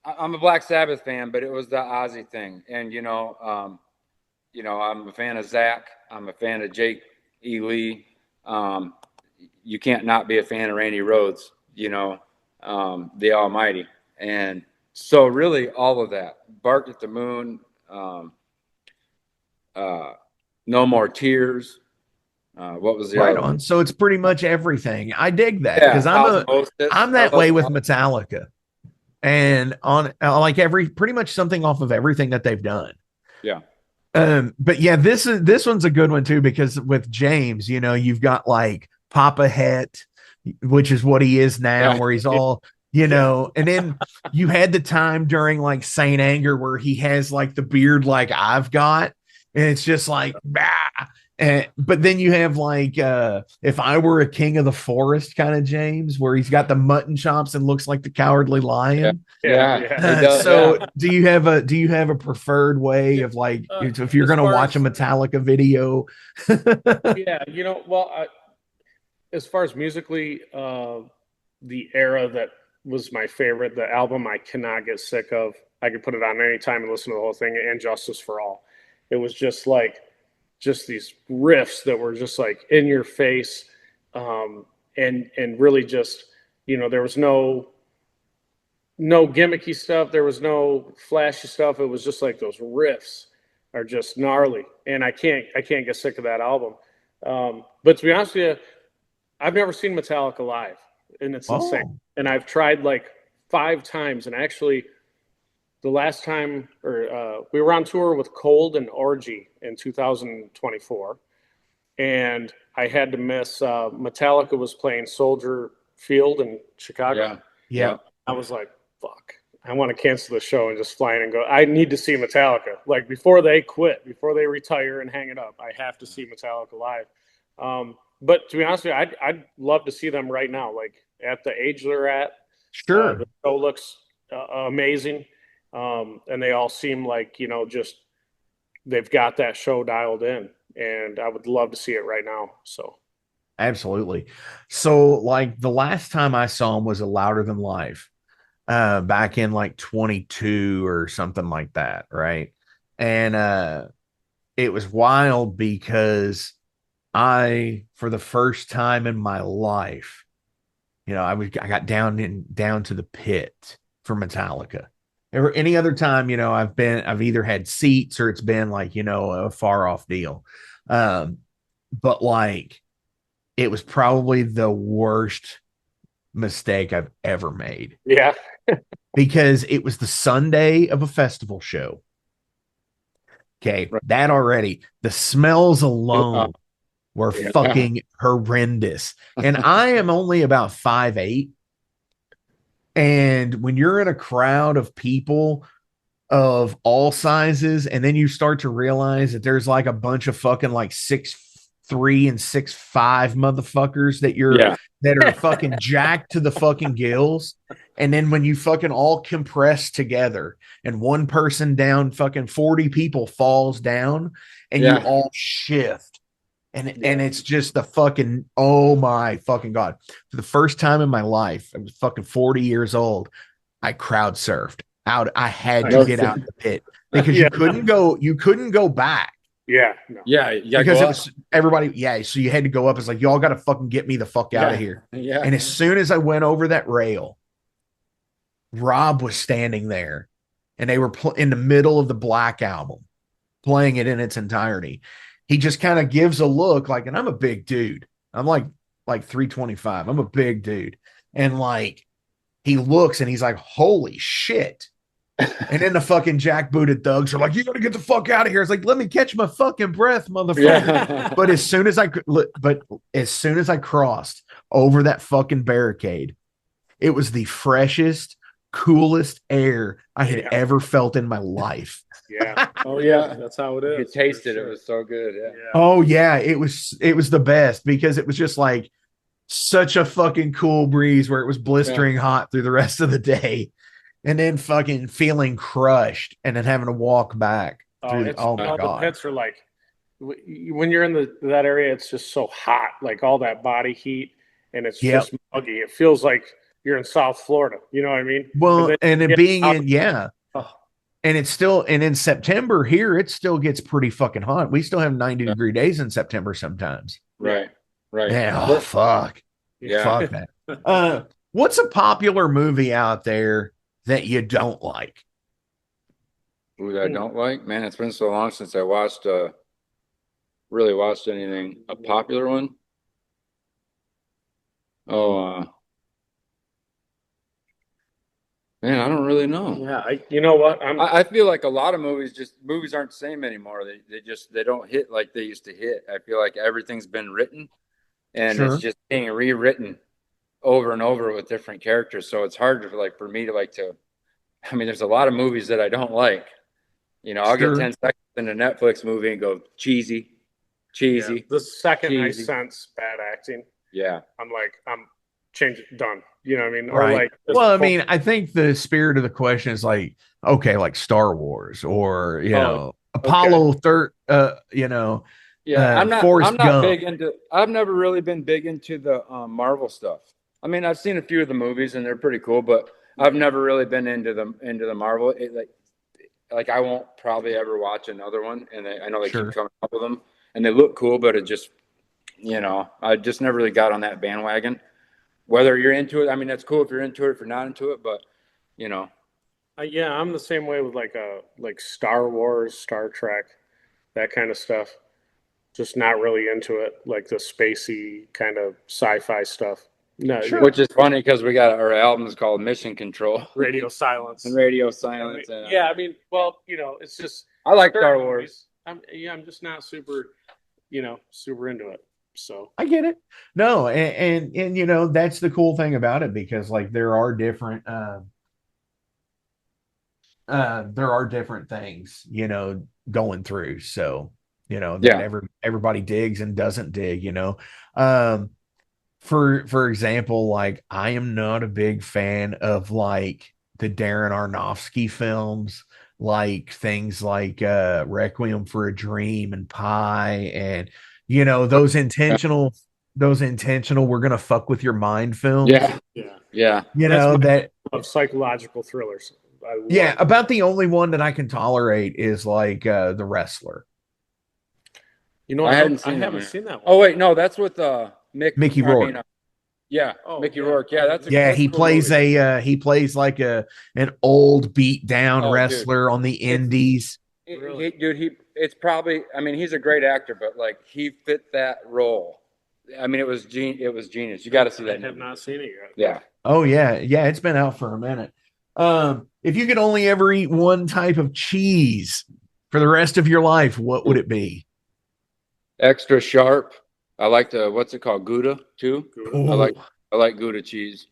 Speaker 2: I'm a Black Sabbath fan, but it was the Ozzy thing, and I'm a fan of Zach. I'm a fan of Jake E. Lee. You can't not be a fan of Randy Rhoads. The Almighty, and so really all of that. Bark at the Moon, No More Tears. What was the
Speaker 1: right on? So it's pretty much everything. I dig that because I'm that way with Metallica, and on like pretty much something off of everything that they've done.
Speaker 2: Yeah.
Speaker 1: But yeah, this one's a good one too because with James, you've got like Papa Het, which is what he is now, where he's all. And then you had the time during like Saint Anger where he has like the beard like I've got, and it's just like, bah. But then you have like If I Were a King of the Forest kind of James, where he's got the mutton chops and looks like the Cowardly Lion. Do you have a preferred way of like if you're gonna watch a Metallica video?
Speaker 3: As far as musically, the era that was my favorite, the album I cannot get sick of. I could put it on any time and listen to the whole thing, and Justice for All. It was just like these riffs that were just like in your face. and really just, there was no gimmicky stuff. There was no flashy stuff. It was just like those riffs are just gnarly, and I can't get sick of that album. But to be honest with you, I've never seen Metallica live, and it's insane. And I've tried like 5 times, and actually, the last time, we were on tour with Cold and Orgy in 2024, and I had to miss. Metallica was playing Soldier Field in Chicago.
Speaker 1: Yeah.
Speaker 3: I was like, fuck, I want to cancel the show and just fly in and go. I need to see Metallica. Like, before they quit, before they retire and hang it up, I have to see Metallica live. But to be honest with you, I'd love to see them right now, like at the age they're at.
Speaker 1: Sure.
Speaker 3: The show looks amazing. And they all seem like, just they've got that show dialed in, and I would love to see it right now. So.
Speaker 1: Absolutely. So like the last time I saw him was a Louder Than Life, back in like 22 or something like that. Right. And, it was wild because for the first time in my life, I got down to the pit for Metallica. Any other time, I've either had seats or it's been like, a far off deal. But like, it was probably the worst mistake I've ever made.
Speaker 3: Yeah.
Speaker 1: Because it was the Sunday of a festival show. Okay. Right. That already, the smells alone were fucking horrendous. And I am only about 5'8". And when you're in a crowd of people of all sizes, and then you start to realize that there's like a bunch of fucking like 6'3" and 6'5" motherfuckers that are fucking jacked to the fucking gills. And then when you fucking all compress together and one person down, fucking 40 people falls down, and you all shift. And it's just the fucking, oh my fucking God. For the first time in my life, I was fucking 40 years old, I crowd surfed out. I had to get out of the pit because you couldn't go back.
Speaker 3: Yeah. No.
Speaker 2: Yeah.
Speaker 1: Because it was everybody. Yeah. So you had to go up. It's like, y'all got to fucking get me the fuck out of here.
Speaker 2: Yeah.
Speaker 1: And as soon as I went over that rail, Rob was standing there, and they were in the middle of the Black Album, playing it in its entirety. He just kind of gives a look like, and I'm a big dude. I'm like 325. I'm a big dude. And like, he looks and he's like, holy shit. And then the fucking jackbooted thugs are like, you got to get the fuck out of here. It's like, let me catch my fucking breath, motherfucker. Yeah. But as soon as I crossed over that fucking barricade, it was the freshest, coolest air I had ever felt in my life.
Speaker 3: Yeah. Oh yeah, that's how it is.
Speaker 2: You tasted it. It was so good. Yeah.
Speaker 1: Oh yeah, it was the best, because it was just like such a fucking cool breeze where it was blistering hot through the rest of the day, and then fucking feeling crushed and then having to walk back.
Speaker 3: Oh my God. The pits are like, when you're in that area, it's just so hot, like all that body heat, and it's just muggy. It feels like you're in South Florida. You know what I mean?
Speaker 1: Well, and it being and it's still, and in September here, it still gets pretty fucking hot. We still have 90-degree days in September sometimes.
Speaker 2: Right.
Speaker 1: Yeah. Oh, fuck.
Speaker 2: Yeah.
Speaker 1: Fuck that. What's a popular movie out there that you don't like?
Speaker 2: Ooh, I don't like? Man, it's been so long since I really watched anything. A popular one? Man, I don't really know.
Speaker 3: Yeah, you know what?
Speaker 2: I feel like a lot of movies aren't the same anymore. They don't hit like they used to hit. I feel like everything's been written, and it's just being rewritten over and over with different characters. So it's hard for me to. I mean, there's a lot of movies that I don't like. I'll get 10 seconds in a Netflix movie and go cheesy.
Speaker 3: Yeah. The second I sense bad acting, I'm change it, done. You know what I mean?
Speaker 1: Right.
Speaker 3: Or like,
Speaker 1: well, I mean, I think the spirit of the question is like, okay, like Star Wars or Apollo 13.
Speaker 2: I'm not
Speaker 1: Gump.
Speaker 2: big into. I've never really been big into the Marvel stuff. I mean, I've seen a few of the movies and they're pretty cool, but I've never really been into the Marvel. Like I won't probably ever watch another one, and I know they keep coming up with them, and they look cool, but it just you know, I just never really got on that bandwagon. Whether you're into it, I mean, that's cool if you're into it, if you're not into it, but you know.
Speaker 3: Yeah, I'm the same way with like Star Wars, Star Trek, that kind of stuff. Just not really into it, like the spacey kind of sci-fi stuff. No,
Speaker 2: sure. Which is funny because we got our albums called Mission Control,
Speaker 3: Radio Silence,
Speaker 2: and Radio Silence. And,
Speaker 3: yeah, I mean, well, you know, it's just
Speaker 2: I like Star Wars.
Speaker 3: I'm just not super into it. So
Speaker 1: I get it. No, and you know, that's the cool thing about it, because like there are different things, you know, going through. So, you know, that everybody digs and doesn't dig, you know. For example, like I am not a big fan of like the Darren Aronofsky films, like things like Requiem for a Dream and Pi, and you know, those intentional we're gonna fuck with your mind films.
Speaker 2: Yeah.
Speaker 1: You know, that
Speaker 3: of psychological thrillers.
Speaker 1: Yeah, about the only one that I can tolerate is like The Wrestler.
Speaker 3: You know, I haven't seen that one.
Speaker 2: Oh wait, no, that's with
Speaker 1: Mickey Rourke.
Speaker 2: Mickey Rourke. Yeah, that's
Speaker 1: he
Speaker 2: cool
Speaker 1: plays
Speaker 2: movie.
Speaker 1: He plays like an old beat down wrestler on the indies.
Speaker 2: It's probably, I mean, he's a great actor, but like he fit that role. I mean, it was genius. You got to see that.
Speaker 3: I have not seen it yet.
Speaker 2: Yeah.
Speaker 1: Oh yeah, it's been out for a minute. If you could only ever eat one type of cheese for the rest of your life, what would it be?
Speaker 2: Extra sharp. I like what's it called? Gouda too.
Speaker 1: Ooh.
Speaker 2: I like Gouda cheese.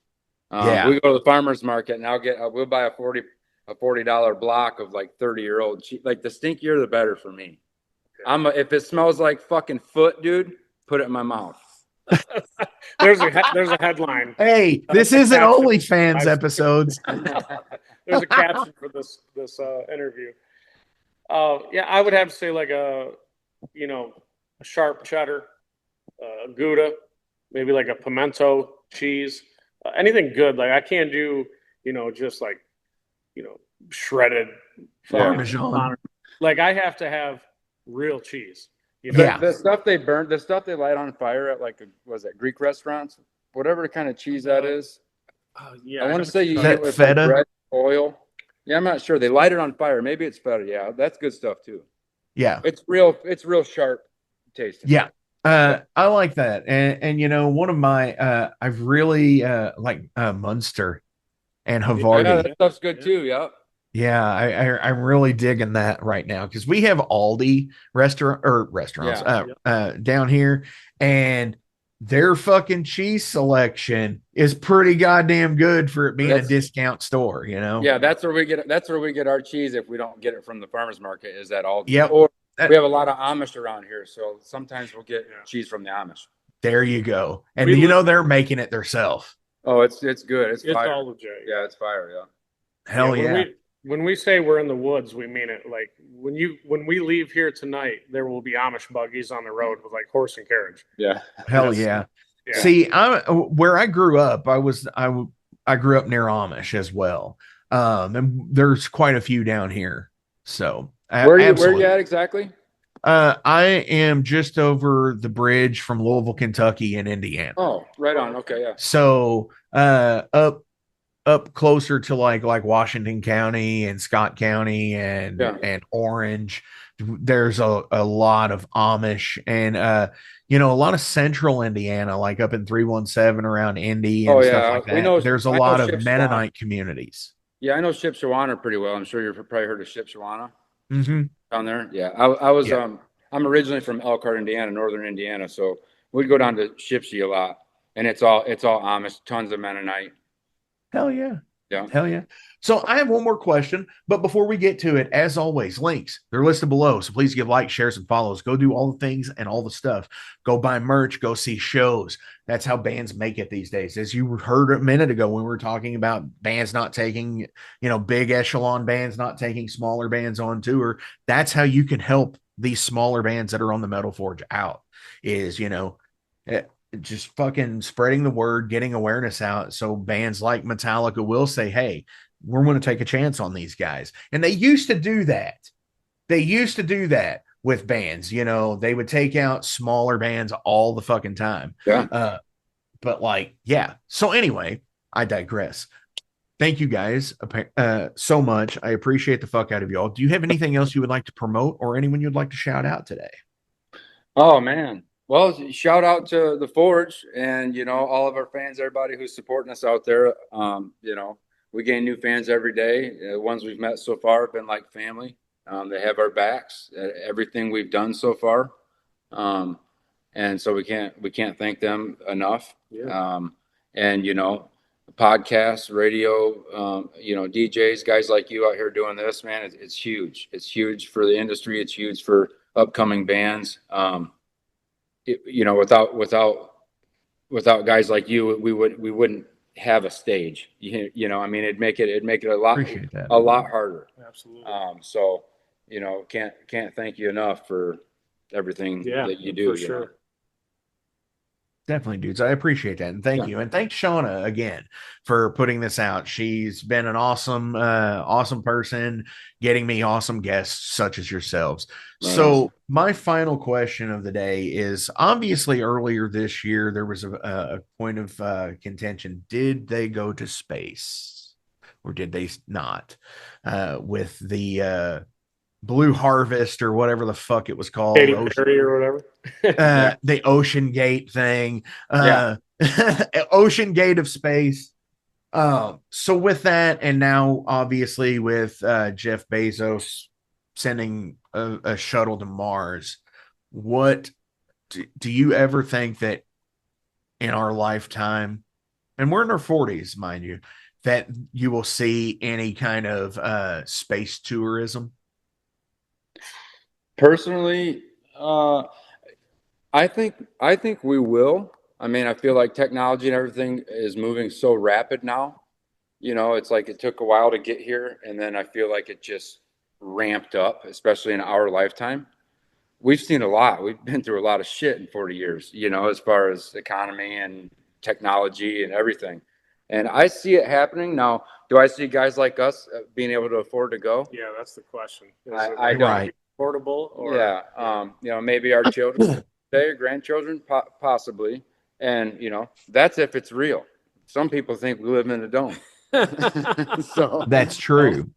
Speaker 2: We go to the farmer's market and we'll buy a $40 block of like 30-year-old cheese. Like the stinkier, the better for me. Okay. If it smells like fucking foot, dude, put it in my mouth.
Speaker 3: There's a headline.
Speaker 1: Hey, this isn't OnlyFans episodes.
Speaker 3: There's a caption for this interview. Yeah, I would have to say like a sharp cheddar, Gouda, maybe like a pimento cheese, anything good. Like I can't do, just like, shredded
Speaker 1: Parmesan.
Speaker 3: Like I have to have real cheese.
Speaker 2: The stuff they burn, the stuff they light on fire at Greek restaurants, whatever kind of cheese that is. I want to say you get with feta, bread, oil. Yeah, I'm not sure. They light it on fire. Maybe it's feta. Yeah, that's good stuff too.
Speaker 1: Yeah,
Speaker 2: it's real sharp tasting.
Speaker 1: Yeah. I like that. And one of my I've really like Munster and Havarti.
Speaker 2: Yeah, that stuff's good too. Yeah.
Speaker 1: Yeah, I'm really digging that right now because we have Aldi restaurants down here, and their fucking cheese selection is pretty goddamn good for it being a discount store,
Speaker 2: Yeah, that's where we get our cheese if we don't get it from the farmer's market, is at Aldi.
Speaker 1: Yep.
Speaker 2: Or we have a lot of Amish around here, so sometimes we'll get cheese from the Amish.
Speaker 1: There you go. And they're making it themselves.
Speaker 2: Oh, it's good. It's fire.
Speaker 3: All legit.
Speaker 2: Yeah, it's fire, yeah.
Speaker 1: Hell yeah.
Speaker 3: When we say we're in the woods, we mean it. Like when we leave here tonight, there will be Amish buggies on the road with like horse and carriage.
Speaker 2: Yeah.
Speaker 1: Hell yeah. See, where I grew up, I grew up near Amish as well. And there's quite a few down here. So
Speaker 2: where are you at exactly?
Speaker 1: I am just over the bridge from Louisville, Kentucky, in Indiana.
Speaker 2: Oh, right on. Okay, yeah.
Speaker 1: So up closer to like Washington County and Scott County and Orange, there's a lot of Amish and a lot of central Indiana, like up in 317 around Indy and stuff like that. There's a lot of Mennonite communities.
Speaker 2: Yeah, I know Shipshewana pretty well. I'm sure you've probably heard of Shipshewana
Speaker 1: down
Speaker 2: there. Yeah, I was I'm originally from Elkhart, Indiana, northern Indiana, so we'd go down to Shipshe a lot, and it's all Amish, tons of Mennonite.
Speaker 1: Hell yeah.
Speaker 2: Yeah.
Speaker 1: Hell yeah. So I have one more question, but before we get to it, as always, links, they're listed below. So please give likes, shares, and follows. Go do all the things and all the stuff. Go buy merch, go see shows. That's how bands make it these days. As you heard a minute ago when we were talking about bands not taking, big echelon bands, not taking smaller bands on tour. That's how you can help these smaller bands that are on the Metal Forge out is, just fucking spreading the word, getting awareness out. So bands like Metallica will say, hey, we're going to take a chance on these guys. And they used to do that. with bands. You know, they would take out smaller bands all the fucking time.
Speaker 2: Yeah.
Speaker 1: But like, yeah. So anyway, I digress. Thank you guys so much. I appreciate the fuck out of y'all. Do you have anything else you would like to promote or anyone you'd like to shout out today?
Speaker 2: Oh man. Well, shout out to the Forge and all of our fans, everybody who's supporting us out there. We gain new fans every day. The ones we've met so far have been like family. They have our backs, everything we've done so far, and so we can't thank them enough.
Speaker 3: Yeah.
Speaker 2: And podcasts, radio, DJs, guys like you out here doing this, man, it's huge. It's huge for the industry. It's huge for upcoming bands. Without guys like you, we wouldn't have a stage. I mean, it'd make it a lot harder.
Speaker 3: Absolutely.
Speaker 2: So can't thank you enough for everything that you do.
Speaker 3: For sure.
Speaker 1: Definitely, dudes. I appreciate that. And thank you. And thanks, Shauna, again, for putting this out. She's been an awesome person, getting me awesome guests such as yourselves. Right. So my final question of the day is, obviously earlier this year, there was a point of contention. Did they go to space or did they not? With the Blue Harvest or whatever the fuck it was called,
Speaker 3: or whatever.
Speaker 1: The Ocean Gate thing, Ocean Gate of space. So with that, and now obviously with Jeff Bezos sending a shuttle to Mars, what do you ever think that in our lifetime, and we're in our 40s, mind you, that you will see any kind of space tourism?
Speaker 2: Personally, I think we will. I mean, I feel like technology and everything is moving so rapid now. It's like it took a while to get here, and then I feel like it just ramped up, especially in our lifetime. We've seen a lot. We've been through a lot of shit in 40 years, as far as economy and technology and everything. And I see it happening now. Do I see guys like us being able to afford to go?
Speaker 3: Yeah, that's the question.
Speaker 2: I don't.
Speaker 1: Right.
Speaker 3: Affordable, or
Speaker 2: maybe our children, their grandchildren, possibly, and that's if it's real. Some people think we live in a dome. So
Speaker 1: that's true.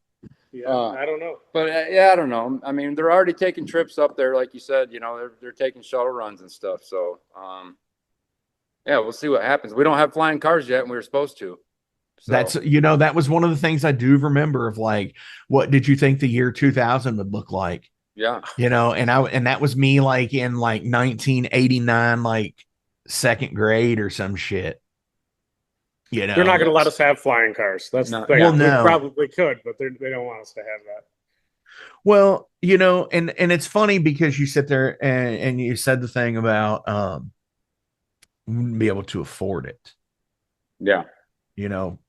Speaker 3: Yeah, I don't know,
Speaker 2: but I don't know. I mean, they're already taking trips up there, like you said. They're taking shuttle runs and stuff. So we'll see what happens. We don't have flying cars yet, and we were supposed to. So.
Speaker 1: That's that was one of the things I do remember of, like, what did you think the year 2000 would look like?
Speaker 2: Yeah.
Speaker 1: And that was me like in like 1989, like second grade or some shit.
Speaker 3: They're not going to let us have flying cars. That's the thing.
Speaker 1: Well, no.
Speaker 3: We probably could, but they don't want us to have that.
Speaker 1: Well, and it's funny because you sit there and you said the thing about wouldn't be able to afford it.
Speaker 2: Yeah.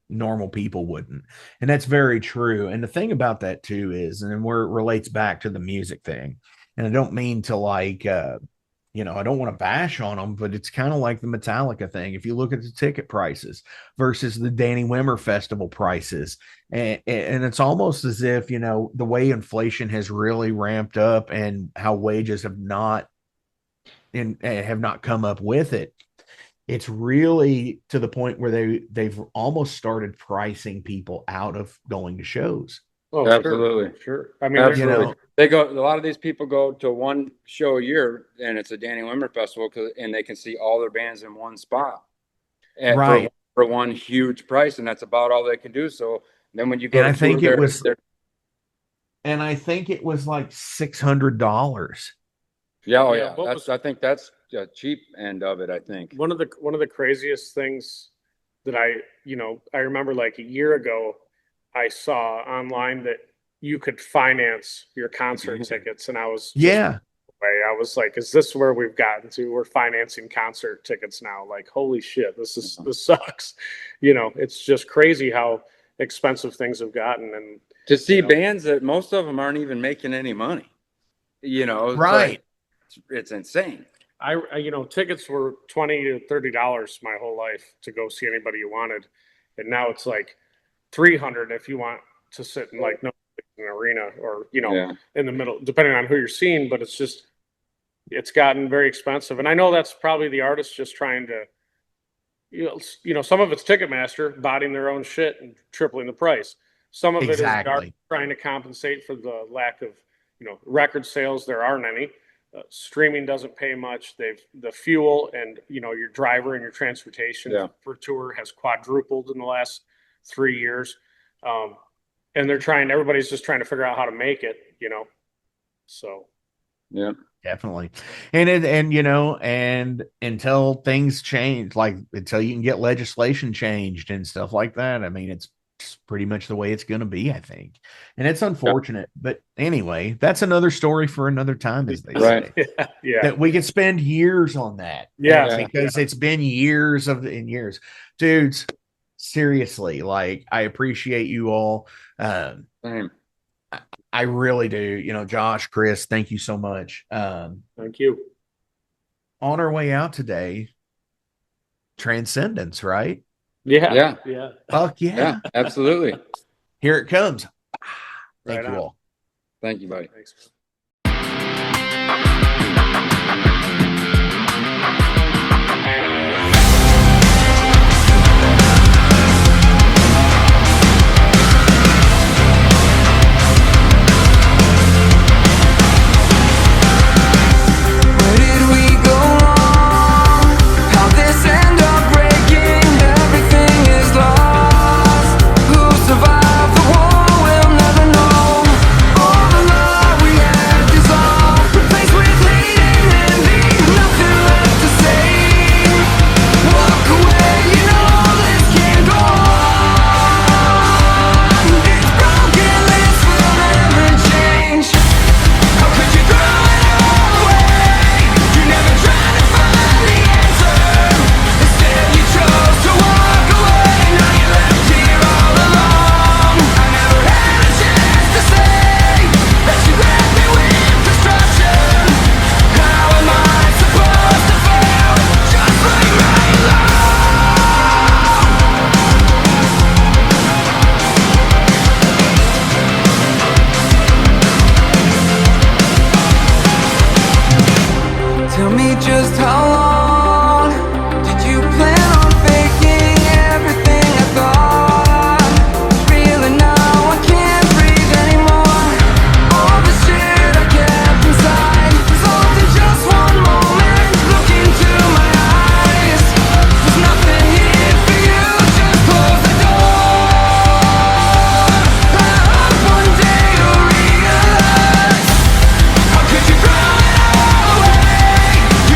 Speaker 1: Normal people wouldn't. And that's very true. And the thing about that too is, and where it relates back to the music thing, and I don't mean to like, I don't want to bash on them, but it's kind of like the Metallica thing. If you look at the ticket prices versus the Danny Wimmer festival prices, and it's almost as if, the way inflation has really ramped up and how wages have not come up with it. It's really to the point where they've almost started pricing people out of going to shows.
Speaker 2: Oh, absolutely.
Speaker 3: Sure. I mean,
Speaker 2: they go, a lot of these people go to one show a year, and it's a Danny Wimmer festival, and they can see all their bands in one spot
Speaker 1: right
Speaker 2: for one huge price. And that's about all they can do. So then when you go,
Speaker 1: and I think it was like $600.
Speaker 2: Yeah. Oh yeah. I think that's the cheap end of it. I think
Speaker 3: one of the craziest things that I remember, like a year ago, I saw online that you could finance your concert tickets, and I was I was like, is this where we've gotten to? We're financing concert tickets now. Like, holy shit, this sucks. It's just crazy how expensive things have gotten. And
Speaker 2: to see bands that most of them aren't even making any money.
Speaker 1: Right.
Speaker 2: Like, it's insane.
Speaker 3: I tickets were $20 to $30 my whole life to go see anybody you wanted, and now it's like $300 if you want to sit in like no an arena or, in the middle, depending on who you're seeing, but it's gotten very expensive. And I know that's probably the artist just trying to, some of it's Ticketmaster bodying their own shit and tripling the price. Some of it is trying to compensate for the lack of, record sales. There aren't any. Streaming doesn't pay much. The fuel and, your driver and your transportation for tour has quadrupled in the last 3 years. And everybody's just trying to figure out how to make it, so.
Speaker 2: Yeah,
Speaker 1: definitely. And until things change, like until you can get legislation changed and stuff like that, I mean, it's pretty much the way it's going to be, I think. And it's unfortunate, but anyway, that's another story for another time, as they say.
Speaker 3: Yeah.
Speaker 1: That we could spend years on that. Because it's been years and years. Dudes, seriously, like, I appreciate you all.
Speaker 2: Same.
Speaker 1: I really do. Josh, Chris, thank you so much.
Speaker 3: Thank you.
Speaker 1: On our way out today, Transcendence, right?
Speaker 3: Yeah.
Speaker 1: Fuck yeah.
Speaker 2: Yeah, absolutely.
Speaker 1: Here it comes. Thank you all.
Speaker 2: Thank you, buddy.
Speaker 3: Thanks.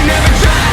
Speaker 4: Never try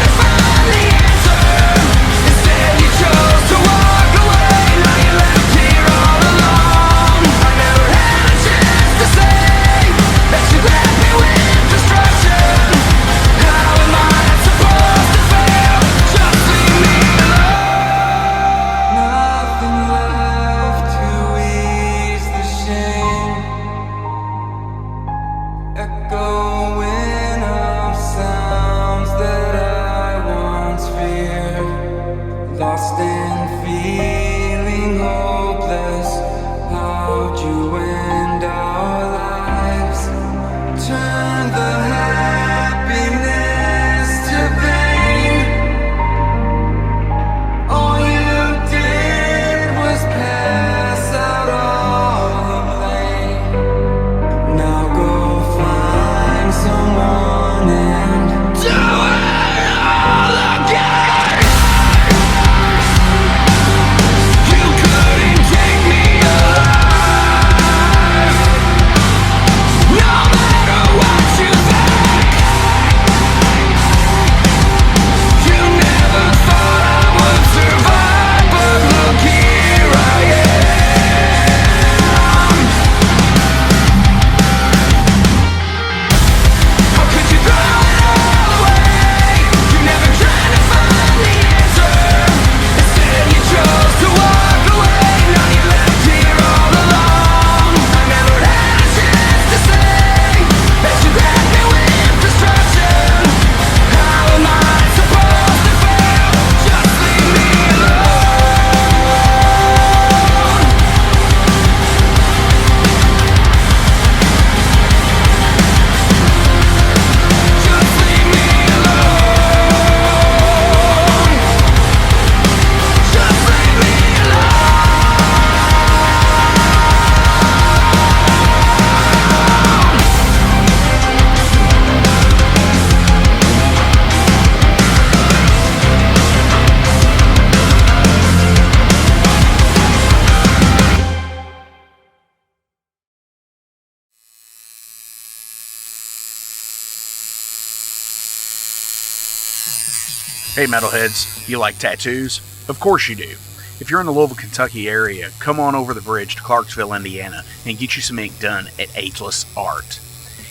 Speaker 4: Hey metalheads, you like tattoos? Of course you do. If you're in the Louisville, Kentucky area, come on over the bridge to Clarksville, Indiana, and get you some ink done at Ageless Art.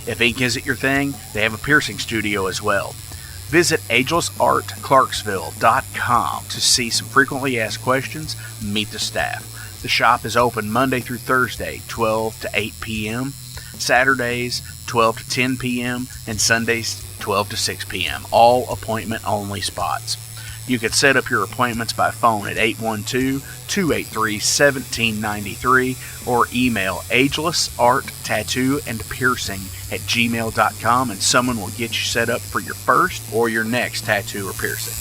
Speaker 4: If ink isn't your thing, they have a piercing studio as well. Visit agelessartclarksville.com to see some frequently asked questions, meet the staff. The shop is open Monday through Thursday, 12 to 8 p.m., Saturdays, 12 to 10 p.m., and Sundays, 12 to 6 p.m., all appointment-only spots. You can set up your appointments by phone at 812-283-1793 or email agelessarttattooandpiercing@gmail.com and someone will get you set up for your first or your next tattoo or piercing.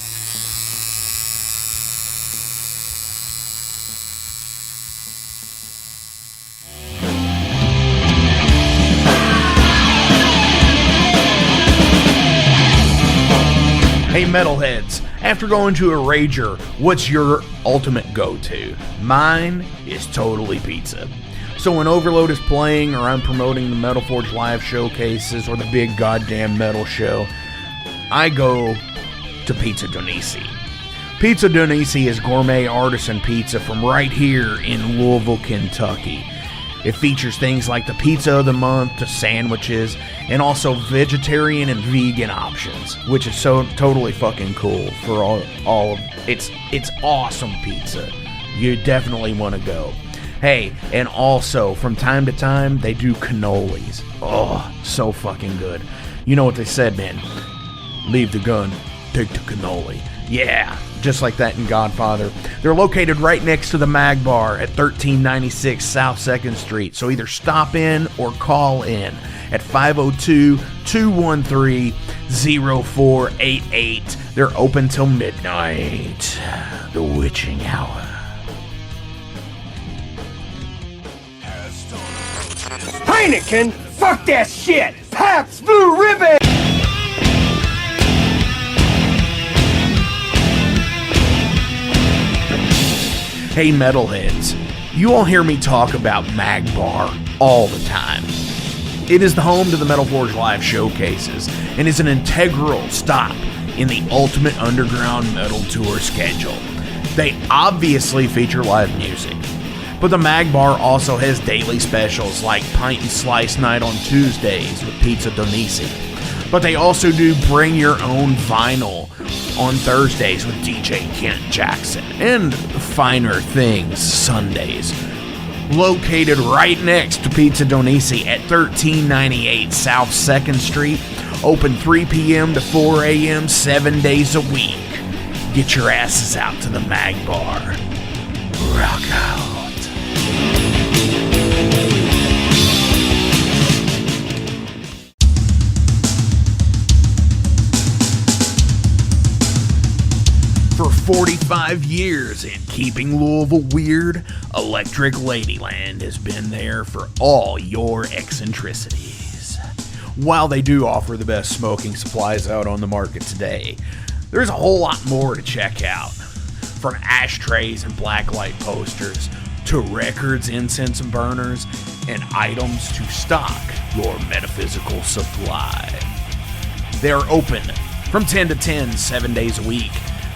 Speaker 1: Hey metalheads, after going to a rager, what's your ultimate go-to? Mine is totally pizza. So when Overload is playing or I'm promoting the Metal Forge live showcases or the big goddamn metal show, I go to Pizza Donisi. Pizza Donisi is gourmet artisan pizza from right here in Louisville, Kentucky. It features things like the pizza of the month, the sandwiches, and also vegetarian and vegan options, which is so totally fucking cool for all of it's awesome pizza. You definitely want to go. Hey, and also from time to time they do cannolis. Oh, so fucking good. You know what they said, man? Leave the gun, take the cannoli. Yeah, just like that in Godfather. They're located right next to the Mag Bar at 1396 South 2nd Street. So either stop in or call in at 502-213-0488. They're open till midnight. The witching hour.
Speaker 5: Heineken! Fuck that shit! Pabst Blue Ribbon!
Speaker 1: Hey metalheads, you all hear me talk about Mag Bar all the time. It is the home to the Metal Forge live showcases and is an integral stop in the ultimate underground metal tour schedule. They obviously feature live music, but the Mag Bar also has daily specials like Pint and Slice Night on Tuesdays with Pizza Donisi. But they also do Bring Your Own Vinyl on Thursdays with DJ Kent Jackson, and Finer Things Sundays. Located right next to Pizza Donisi at 1398 South 2nd Street, open 3 p.m. to 4 a.m. 7 days a week. Get your asses out to the Mag Bar. Rock out. For 45 years in keeping Louisville weird, Electric Ladyland has been there for all your eccentricities. While they do offer the best smoking supplies out on the market today, there's a whole lot more to check out. From ashtrays and blacklight posters, to records, incense and burners, and items to stock your metaphysical supply. They're open from 10 to 10, 7 days a week.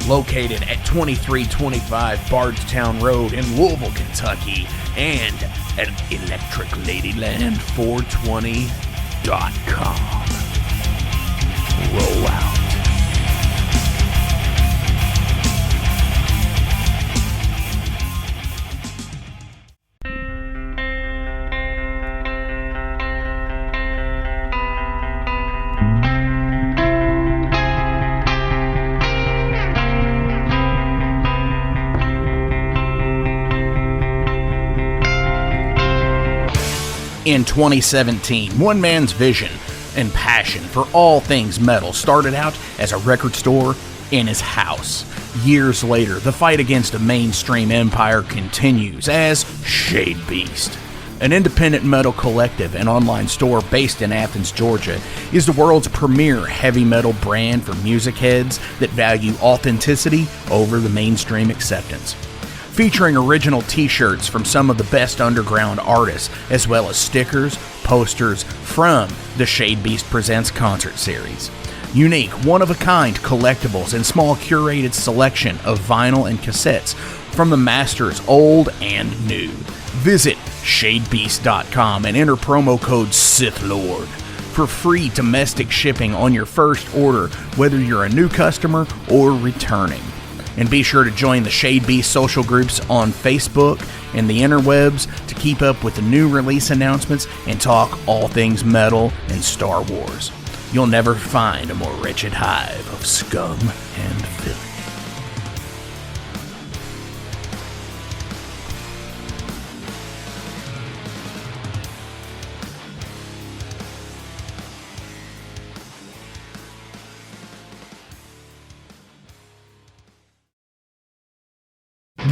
Speaker 1: Located at 2325 Bardstown Road in Louisville, Kentucky, and at electricladyland420.com. Roll out. In 2017, one man's vision and passion for all things metal started out as a record store in his house. Years later, the fight against a mainstream empire continues as Shade Beast. An independent metal collective and online store based in Athens, Georgia, is the world's premier heavy metal brand for music heads that value authenticity over the mainstream acceptance. Featuring original t-shirts from some of the best underground artists, as well as stickers, posters from the Shade Beast Presents concert series.
Speaker 4: Unique, one-of-a-kind collectibles and small curated selection of vinyl and cassettes from the masters old and new. Visit shadebeast.com and enter promo code SithLord for free domestic shipping on your first order, whether you're a new customer or returning. And be sure to join the Shade Beast social groups on Facebook and the interwebs to keep up with the new release announcements and talk all things metal and Star Wars. You'll never find a more wretched hive of scum and filth.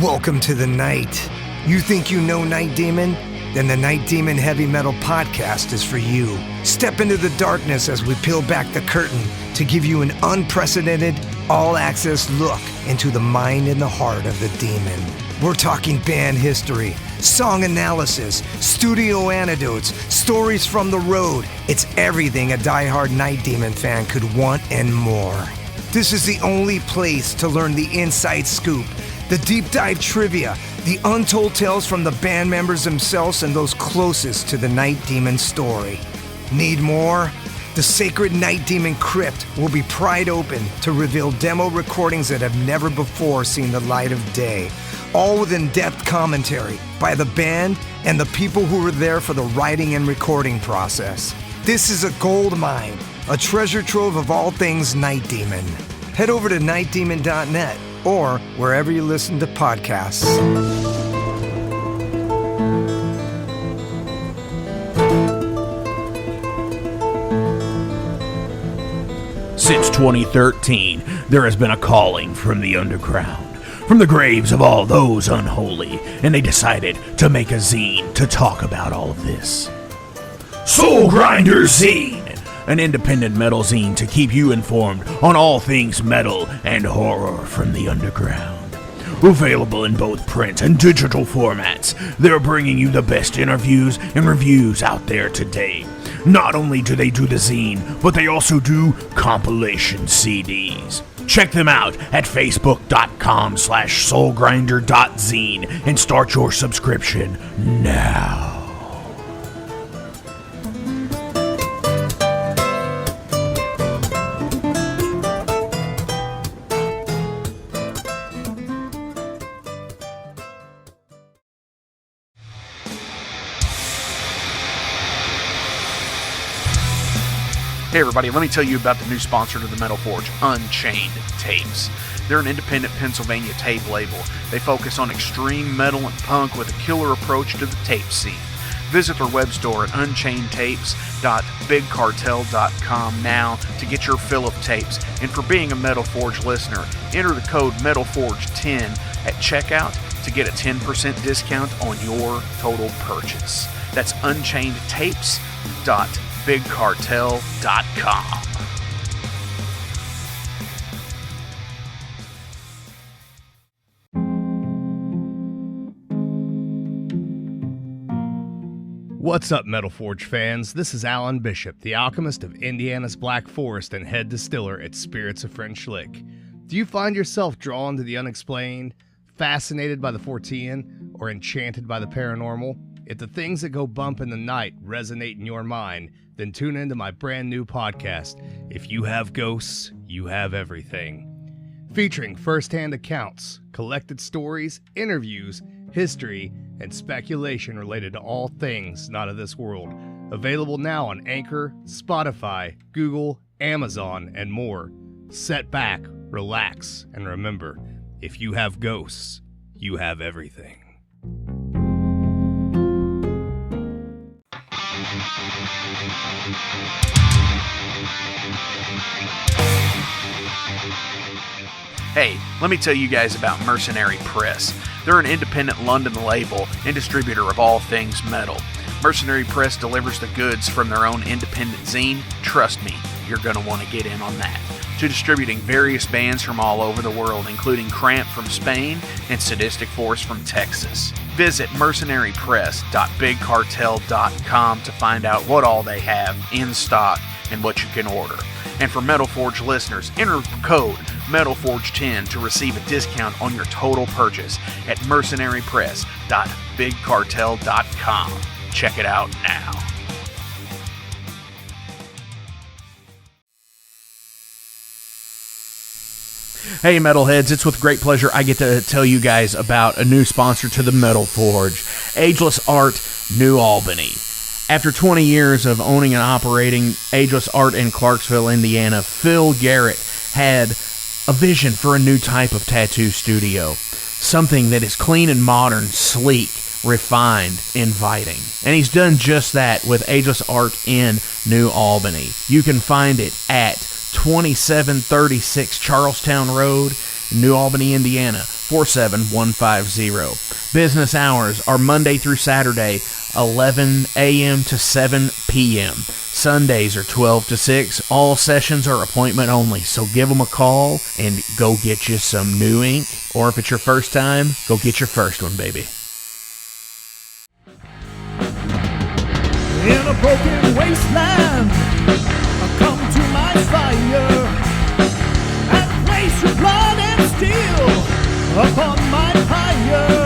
Speaker 6: Welcome to the night. You think you know Night Demon? Then the Night Demon Heavy Metal Podcast is for you. Step into the darkness as we peel back the curtain to give you an unprecedented, all-access look into the mind and the heart of the demon. We're talking band history, song analysis, studio anecdotes, stories from the road. It's everything a diehard Night Demon fan could want and more. This is the only place to learn the inside scoop, the deep dive trivia, the untold tales from the band members themselves and those closest to the Night Demon story. Need more? The Sacred Night Demon Crypt will be pried open to reveal demo recordings that have never before seen the light of day, all with in-depth commentary by the band and the people who were there for the writing and recording process. This is a gold mine, a treasure trove of all things Night Demon. Head over to nightdemon.net or wherever you listen to podcasts.
Speaker 4: Since 2013, there has been a calling from the underground, from the graves of all those unholy, and they decided to make a zine to talk about all of this. Soul Grinder Zine! An independent metal zine to keep you informed on all things metal and horror from the underground. Available in both print and digital formats, they're bringing you the best interviews and reviews out there today. Not only do they do the zine, but they also do compilation CDs. Check them out at facebook.com/soulgrinder.zine and start your subscription now. Hey everybody, let me tell you about the new sponsor to the Metal Forge, Unchained Tapes. They're an independent Pennsylvania tape label. They focus on extreme metal and punk with a killer approach to the tape scene. Visit their web store at unchainedtapes.bigcartel.com now to get your fill of tapes. And for being a Metal Forge listener, enter the code METALFORGE10 at checkout to get a 10% discount on your total purchase. That's unchainedtapes.bigcartel.com.
Speaker 7: What's up, Metal Forge fans? This is Alan Bishop, the alchemist of Indiana's Black Forest and head distiller at Spirits of French Lick. Do you find yourself drawn to the unexplained, fascinated by the Fortean, or enchanted by the paranormal? If the things that go bump in the night resonate in your mind, then tune into my brand new podcast, If You Have Ghosts, You Have Everything. Featuring first-hand accounts, collected stories, interviews, history, and speculation related to all things not of this world. Available now on Anchor, Spotify, Google, Amazon, and more. Set back, relax, and remember, if you have ghosts, you have everything.
Speaker 4: Hey, let me tell you guys about Mercenary Press. They're an independent London label and distributor of all things metal. Mercenary Press delivers the goods from their own independent zine. Trust me, you're going to want to get in on that. To distributing various bands from all over the world, including Cramp from Spain and Sadistic Force from Texas. Visit mercenarypress.bigcartel.com to find out what all they have in stock and what you can order. And for Metal Forge listeners, enter code METALFORGE10 to receive a discount on your total purchase at mercenarypress.bigcartel.com. Check it out now.
Speaker 1: Hey Metalheads, it's with great pleasure I get to tell you guys about a new sponsor to the Metal Forge, Ageless Art, New Albany. After 20 years of owning and operating Ageless Art in Clarksville, Indiana, Phil Garrett had a vision for a new type of tattoo studio. Something that is clean and modern, sleek, refined, inviting. And he's done just that with Ageless Art in New Albany. You can find it at 2736 Charlestown Road, New Albany, Indiana, 47150. Business hours are Monday through Saturday, 11 a.m. to 7 p.m. Sundays are 12 to 6. All sessions are appointment only, so give them a call and go get you some new ink. Or if it's your first time, go get your first one, baby.
Speaker 8: In a broken wasteland, come to my fire and place your blood and steel upon my pyre.